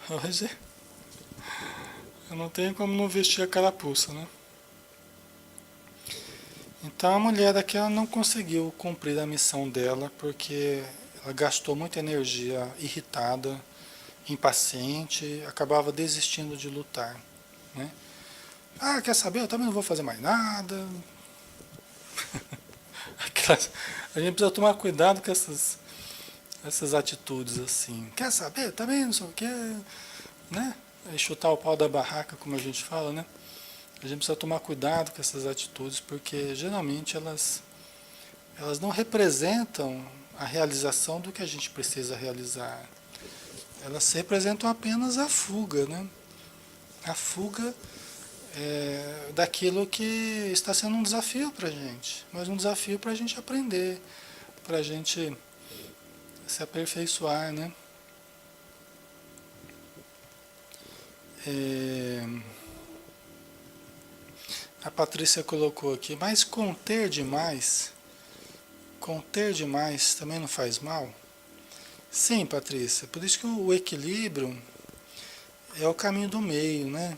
Hoje eu não tenho como não vestir a carapuça, né? Então a mulher daqui ela não conseguiu cumprir a missão dela porque ela gastou muita energia irritada, impaciente, acabava desistindo de lutar, né? Ah, quer saber? Eu também não vou fazer mais nada. A gente precisa tomar cuidado com essas atitudes assim. Quer saber? Também não sei o quê, né? É chutar o pau da barraca, como a gente fala, né? A gente precisa tomar cuidado com essas atitudes porque geralmente elas não representam a realização do que a gente precisa realizar. Elas representam apenas a fuga, né? A fuga daquilo que está sendo um desafio para a gente, mas um desafio para a gente aprender, para a gente se aperfeiçoar, né? É, a Patrícia colocou aqui, mas conter demais também não faz mal? Sim, Patrícia, por isso que o equilíbrio é o caminho do meio, né?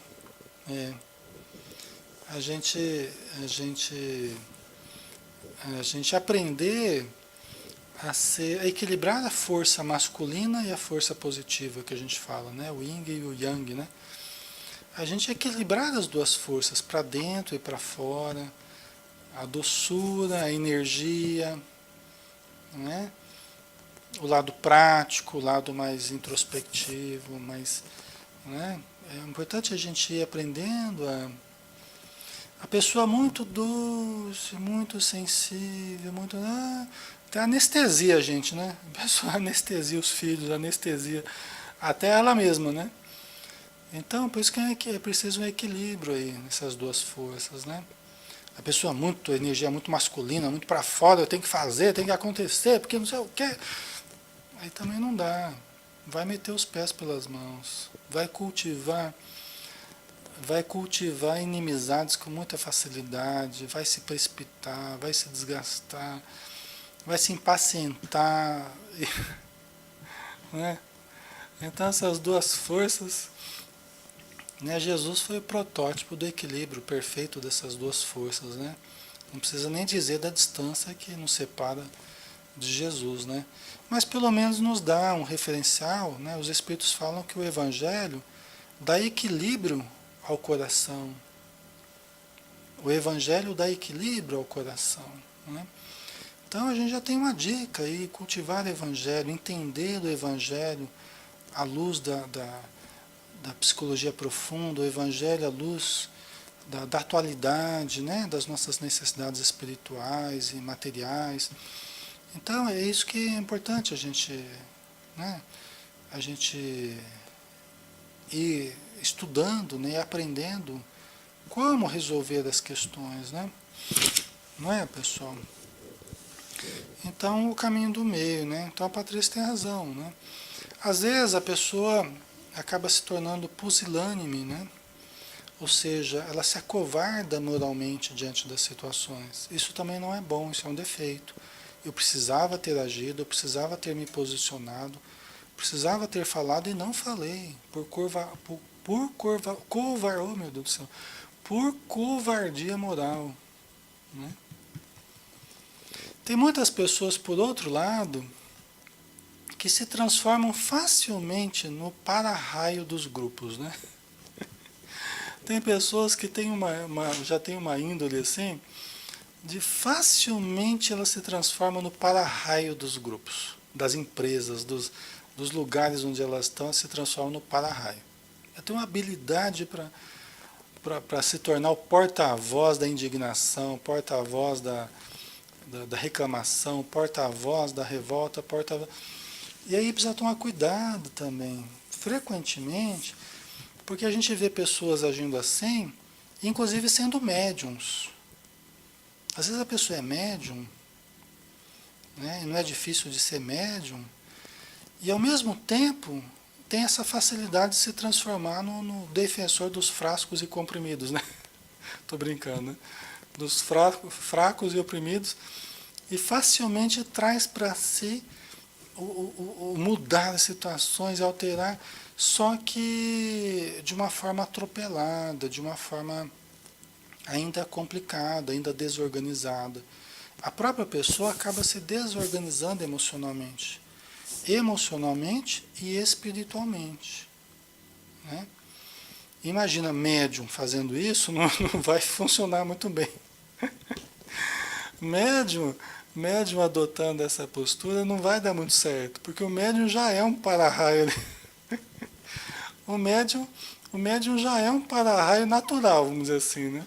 É, a gente, a gente, a gente aprender a equilibrar a força masculina e a força positiva que a gente fala, né? O yin e o yang, né? A gente equilibrar as duas forças para dentro e para fora, a doçura, a energia, né? O lado prático, o lado mais introspectivo, mais, né? É importante a gente ir aprendendo a pessoa muito doce, muito sensível, muito. Até anestesia a gente, né? A pessoa anestesia os filhos, anestesia até ela mesma, né? Então, por isso que é preciso um equilíbrio aí nessas duas forças, né? A pessoa muito, energia muito masculina, muito para fora, tem que fazer, tem que acontecer, porque não sei o quê. Aí também não dá. Vai meter os pés pelas mãos, vai cultivar inimizades com muita facilidade, vai se precipitar, vai se desgastar, vai se impacientar, né? Então essas duas forças, né? Jesus foi o protótipo do equilíbrio perfeito dessas duas forças, né? Não precisa nem dizer da distância que nos separa de Jesus, né? Mas pelo menos nos dá um referencial, né? Os Espíritos falam que o Evangelho dá equilíbrio ao coração. O Evangelho dá equilíbrio ao coração, né? Então a gente já tem uma dica aí, cultivar o Evangelho, entender o Evangelho à luz da psicologia profunda, o Evangelho à luz da atualidade, né? Das nossas necessidades espirituais e materiais. Então é isso que é importante a gente, né? A gente ir estudando, né? E aprendendo como resolver as questões, né? Não é, pessoal? Então, o caminho do meio, né? Então, a Patrícia tem razão, né? Às vezes, a pessoa acaba se tornando pusilânime, né? Ou seja, ela se acovarda moralmente diante das situações. Isso também não é bom, isso é um defeito. Eu precisava ter agido, eu precisava ter me posicionado, precisava ter falado e não falei, oh meu Deus do céu, por covardia moral, né? Tem muitas pessoas, por outro lado, que se transformam facilmente no para-raio dos grupos, né? Tem pessoas que têm já têm uma índole assim, de facilmente elas se transformam no para-raio dos grupos, das empresas, dos lugares onde elas estão, se transformam no para-raio. Ela tem uma habilidade para se tornar o porta-voz da indignação, porta-voz da reclamação, porta-voz da revolta, porta-voz. E aí precisa tomar cuidado também, frequentemente, porque a gente vê pessoas agindo assim, inclusive sendo médiums. Às vezes a pessoa é médium, né? E não é difícil de ser médium, E ao mesmo tempo tem essa facilidade de se transformar no defensor dos fracos e comprimidos, né? Tô brincando, né? Dos fracos e oprimidos, e facilmente traz para si o mudar as situações, alterar, só que de uma forma atropelada, de uma forma ainda complicada, ainda desorganizada. A própria pessoa acaba se desorganizando emocionalmente e espiritualmente, né? Imagina médium fazendo isso, não vai funcionar muito bem. Médium, médium adotando essa postura não vai dar muito certo, porque o médium já é um para-raio. O médium, o médium já é um para-raio natural, vamos dizer assim, né?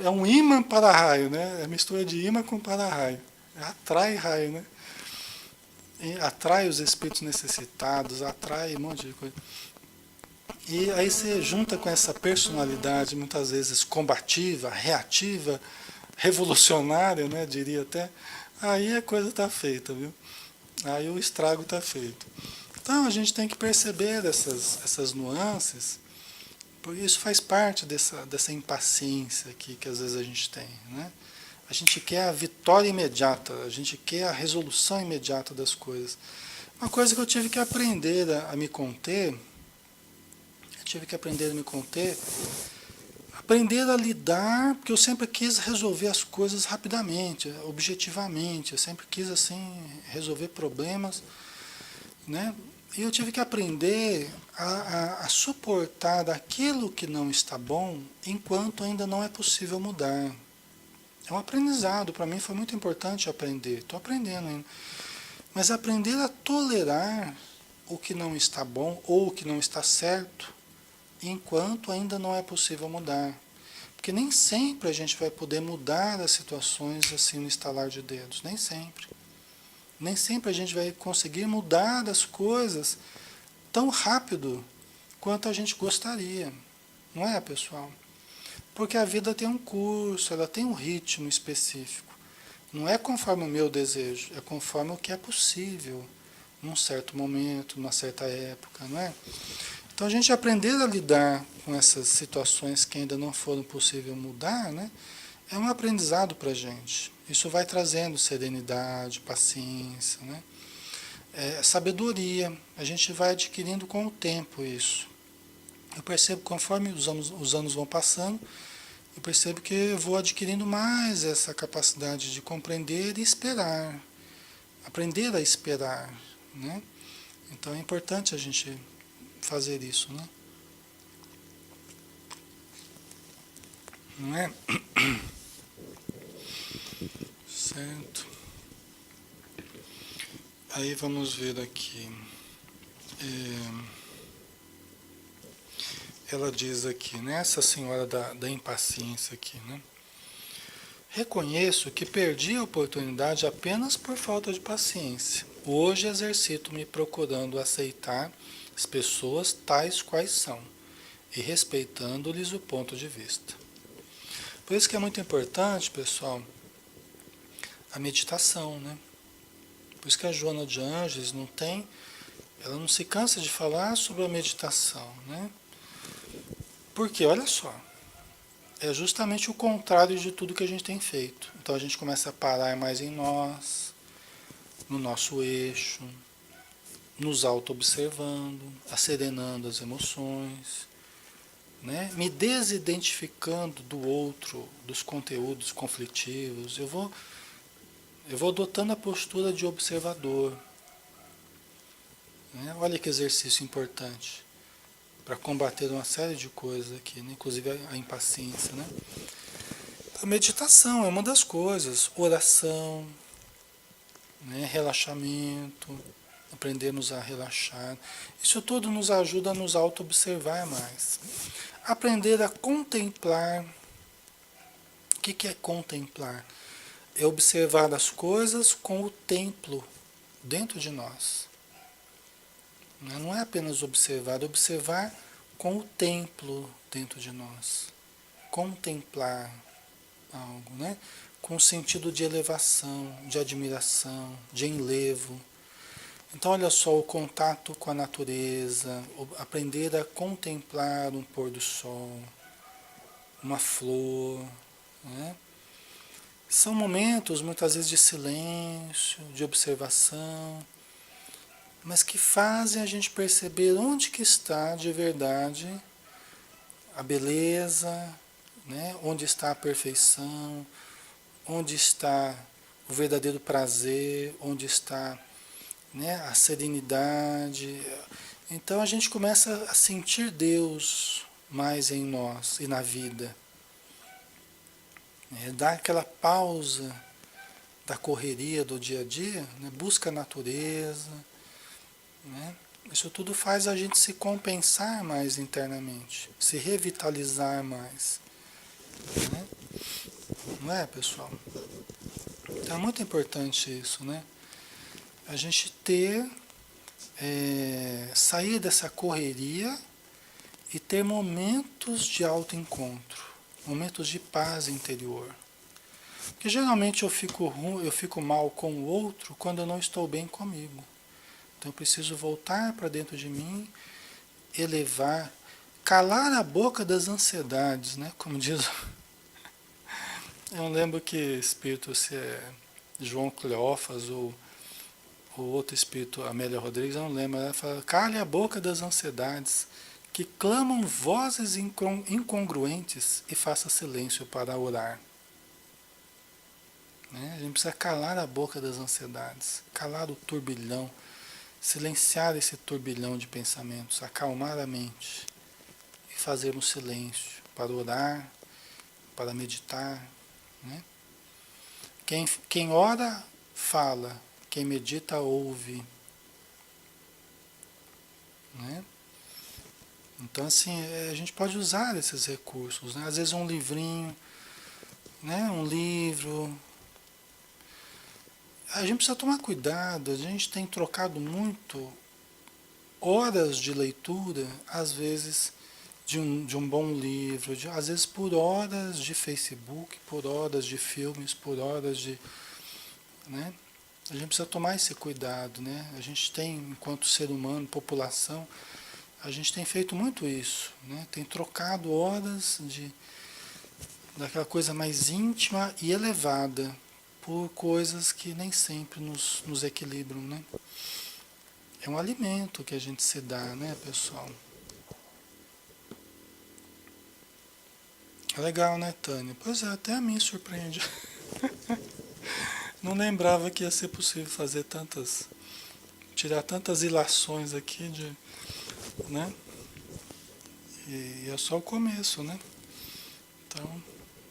É um imã para-raio, né? É mistura de imã com para-raio. Atrai raio, né? E atrai os espíritos necessitados, atrai um monte de coisa. E aí você junta com essa personalidade, muitas vezes combativa, reativa, revolucionária, né? Diria até. Aí a coisa está feita, viu? Aí o estrago está feito. Então a gente tem que perceber essas nuances, porque isso faz parte dessa impaciência que às vezes a gente tem, né? A gente quer a vitória imediata, a gente quer a resolução imediata das coisas. Uma coisa que eu tive que aprender a me conter, aprender a lidar, porque eu sempre quis resolver as coisas rapidamente, objetivamente, eu sempre quis assim resolver problemas, né? E eu tive que aprender a suportar aquilo que não está bom enquanto ainda não é possível mudar. É um aprendizado, para mim foi muito importante aprender, estou aprendendo ainda. Mas aprender a tolerar o que não está bom ou o que não está certo enquanto ainda não é possível mudar. Porque nem sempre a gente vai poder mudar as situações assim no estalar de dedos, nem sempre. Nem sempre a gente vai conseguir mudar as coisas tão rápido quanto a gente gostaria. Não é, pessoal? Porque a vida tem um curso, ela tem um ritmo específico. Não é conforme o meu desejo, é conforme o que é possível num certo momento, numa certa época, não é? Então a gente aprender a lidar com essas situações que ainda não foram possível mudar, né? É um aprendizado para a gente. Isso vai trazendo serenidade, paciência, né? Sabedoria. A gente vai adquirindo com o tempo isso. Eu percebo que conforme os anos vão passando, eu percebo que eu vou adquirindo mais essa capacidade de compreender e esperar. Aprender a esperar, né? Então é importante a gente fazer isso, né? Não é? Certo. Aí vamos ver aqui. É, ela diz aqui, né? Essa senhora da impaciência aqui, né? Reconheço que perdi a oportunidade apenas por falta de paciência. Hoje exercito-me procurando aceitar as pessoas tais quais são e respeitando-lhes o ponto de vista. Por isso que é muito importante, pessoal, a meditação, né? Por isso que a Joana de Ângeles ela não se cansa de falar sobre a meditação, né? Porque, olha só, é justamente o contrário de tudo que a gente tem feito. Então a gente começa a parar mais em nós, no nosso eixo, nos auto-observando, serenando as emoções, né? Me desidentificando do outro, dos conteúdos conflitivos. Eu vou adotando a postura de observador, né? Olha que exercício importante para combater uma série de coisas aqui, né? Inclusive a impaciência, né? A meditação é uma das coisas, oração, né? Relaxamento, aprendermos a relaxar. Isso tudo nos ajuda a nos auto-observar mais. Aprender a contemplar. O que é contemplar? É observar as coisas com o templo dentro de nós. Não é apenas observar, é observar com o templo dentro de nós. Contemplar algo, né? Com sentido de elevação, de admiração, de enlevo. Então, olha só, o contato com a natureza, aprender a contemplar um pôr do sol, uma flor, né? São momentos muitas vezes de silêncio, de observação, mas que fazem a gente perceber onde que está de verdade a beleza, né? Onde está a perfeição, onde está o verdadeiro prazer, onde está, né, a serenidade. Então a gente começa a sentir Deus mais em nós e na vida. Né? Dá aquela pausa da correria do dia a dia, né? Busca a natureza. Né? Isso tudo faz a gente se compensar mais internamente, se revitalizar mais. Né? Não é, pessoal? Então é muito importante isso, né? A gente ter, sair dessa correria e ter momentos de autoencontro, momentos de paz interior. Porque geralmente eu fico mal com o outro quando eu não estou bem comigo. Então eu preciso voltar para dentro de mim, elevar, calar a boca das ansiedades, né? Como diz. Eu não lembro que espírito, se é João Cleófas ou o outro espírito, Amélia Rodrigues, eu não lembro. Ela fala: cale a boca das ansiedades, que clamam vozes incongruentes, e faça silêncio para orar. Né? A gente precisa calar a boca das ansiedades, calar o turbilhão, silenciar esse turbilhão de pensamentos, acalmar a mente e fazermos silêncio para orar, para meditar. Né? Quem ora, fala. Quem medita, ouve. Né? Então, assim, a gente pode usar esses recursos. Né? Às vezes um livrinho, né? Um livro. A gente precisa tomar cuidado. A gente tem trocado muito horas de leitura, às vezes, de um bom livro, às vezes por horas de Facebook, por horas de filmes, por horas de... Né? A gente precisa tomar esse cuidado, né? A gente tem, enquanto ser humano, população, a gente tem feito muito isso, né? Tem trocado horas daquela coisa mais íntima e elevada por coisas que nem sempre nos equilibram, né? É um alimento que a gente se dá, né, pessoal? É legal, né, Tânia? Pois é, até a mim surpreende. Não lembrava que ia ser possível fazer tirar tantas ilações aqui né? E é só o começo, né? Então,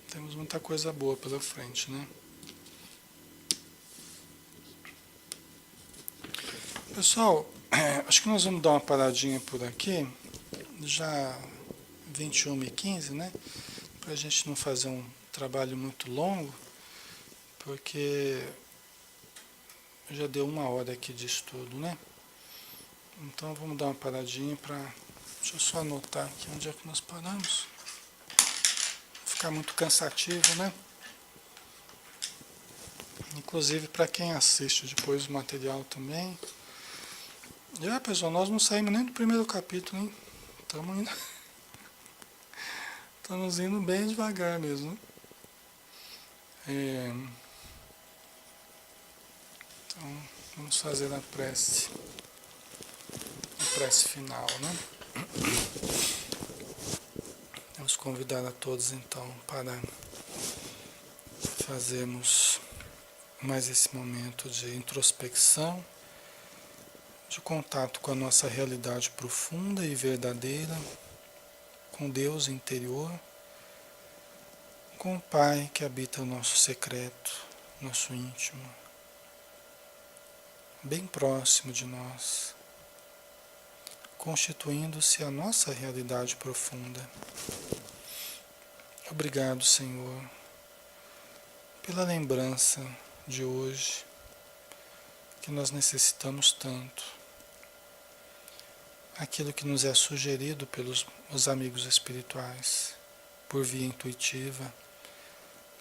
temos muita coisa boa pela frente, né? Pessoal, acho que nós vamos dar uma paradinha por aqui, já 21h15, né? Para a gente não fazer um trabalho muito longo, porque já deu 1 hora aqui de estudo, né? Então vamos dar uma paradinha para... Deixa eu só anotar aqui onde é que nós paramos. Ficar muito cansativo, né? Inclusive para quem assiste depois o material também. E pessoal, nós não saímos nem do primeiro capítulo, hein? Estamos indo bem devagar mesmo, né? Então vamos fazer a prece final, né? Vamos convidar a todos então para fazermos mais esse momento de introspecção, de contato com a nossa realidade profunda e verdadeira, com Deus interior, com o Pai que habita o nosso secreto, nosso íntimo, bem próximo de nós, constituindo-se a nossa realidade profunda. Obrigado, Senhor, pela lembrança de hoje, que nós necessitamos tanto. Aquilo que nos é sugerido pelos os amigos espirituais, por via intuitiva,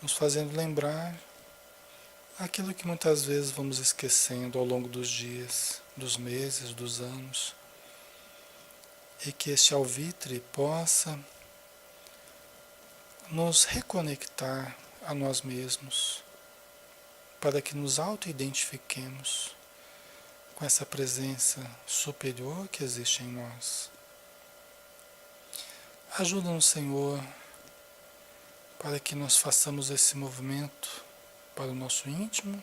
nos fazendo lembrar aquilo que muitas vezes vamos esquecendo ao longo dos dias, dos meses, dos anos, e que este alvitre possa nos reconectar a nós mesmos, para que nos auto-identifiquemos com essa presença superior que existe em nós. Ajuda-nos, Senhor, para que nós façamos esse movimento para o nosso íntimo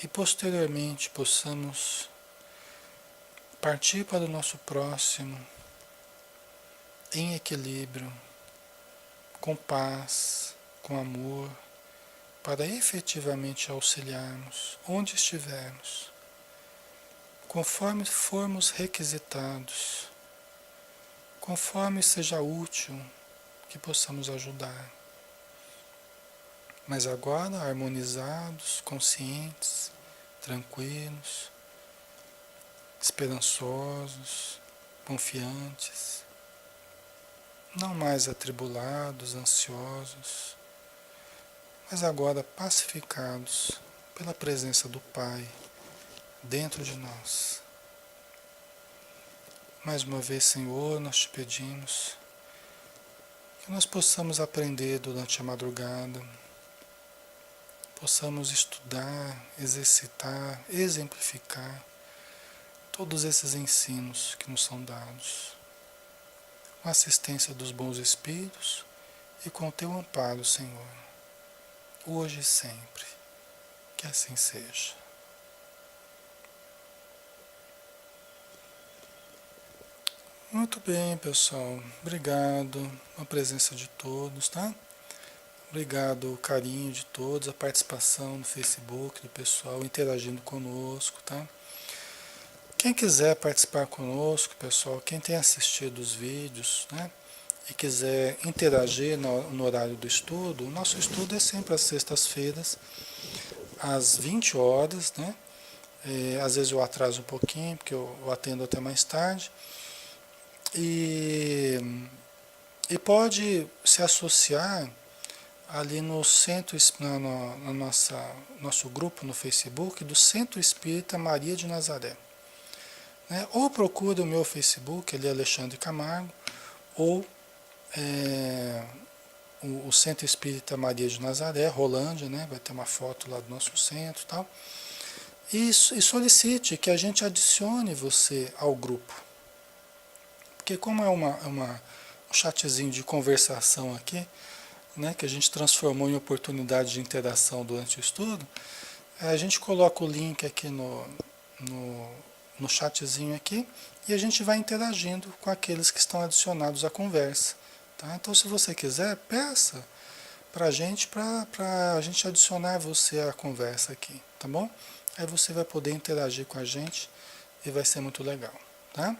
e posteriormente possamos partir para o nosso próximo em equilíbrio, com paz, com amor, para efetivamente auxiliarmos onde estivermos, conforme formos requisitados, conforme seja útil que possamos ajudar. Mas agora harmonizados, conscientes, tranquilos, esperançosos, confiantes, não mais atribulados, ansiosos, mas agora pacificados pela presença do Pai dentro de nós. Mais uma vez, Senhor, nós te pedimos que nós possamos aprender durante a madrugada, possamos estudar, exercitar, exemplificar todos esses ensinos que nos são dados, com a assistência dos bons espíritos e com o teu amparo, Senhor, hoje e sempre. Que assim seja. Muito bem, pessoal. Obrigado a presença de todos, tá? Obrigado o carinho de todos, a participação no Facebook do pessoal interagindo conosco, tá? Quem quiser participar conosco, pessoal, quem tem assistido os vídeos, né? E quiser interagir no horário do estudo, o nosso estudo é sempre às sextas-feiras, às 20 horas, né? Às vezes eu atraso um pouquinho, porque eu atendo até mais tarde. E pode se associar ali no centro, na nosso grupo no Facebook do Centro Espírita Maria de Nazaré. Né? Ou procura o meu Facebook, ali Alexandre Camargo, ou o Centro Espírita Maria de Nazaré, Rolândia, né? Vai ter uma foto lá do nosso centro e tal. E solicite que a gente adicione você ao grupo. Porque como é um chatzinho de conversação aqui, né, que a gente transformou em oportunidade de interação durante o estudo, a gente coloca o link aqui no chatzinho aqui e a gente vai interagindo com aqueles que estão adicionados à conversa. Tá? Então, se você quiser, peça para a gente adicionar você à conversa aqui, tá bom? Aí você vai poder interagir com a gente e vai ser muito legal, tá?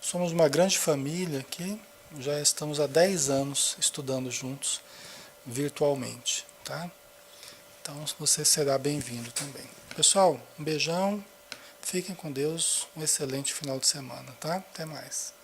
Somos uma grande família aqui, já estamos há 10 anos estudando juntos, virtualmente, tá? Então você será bem-vindo também. Pessoal, um beijão, fiquem com Deus, um excelente final de semana, tá? Até mais.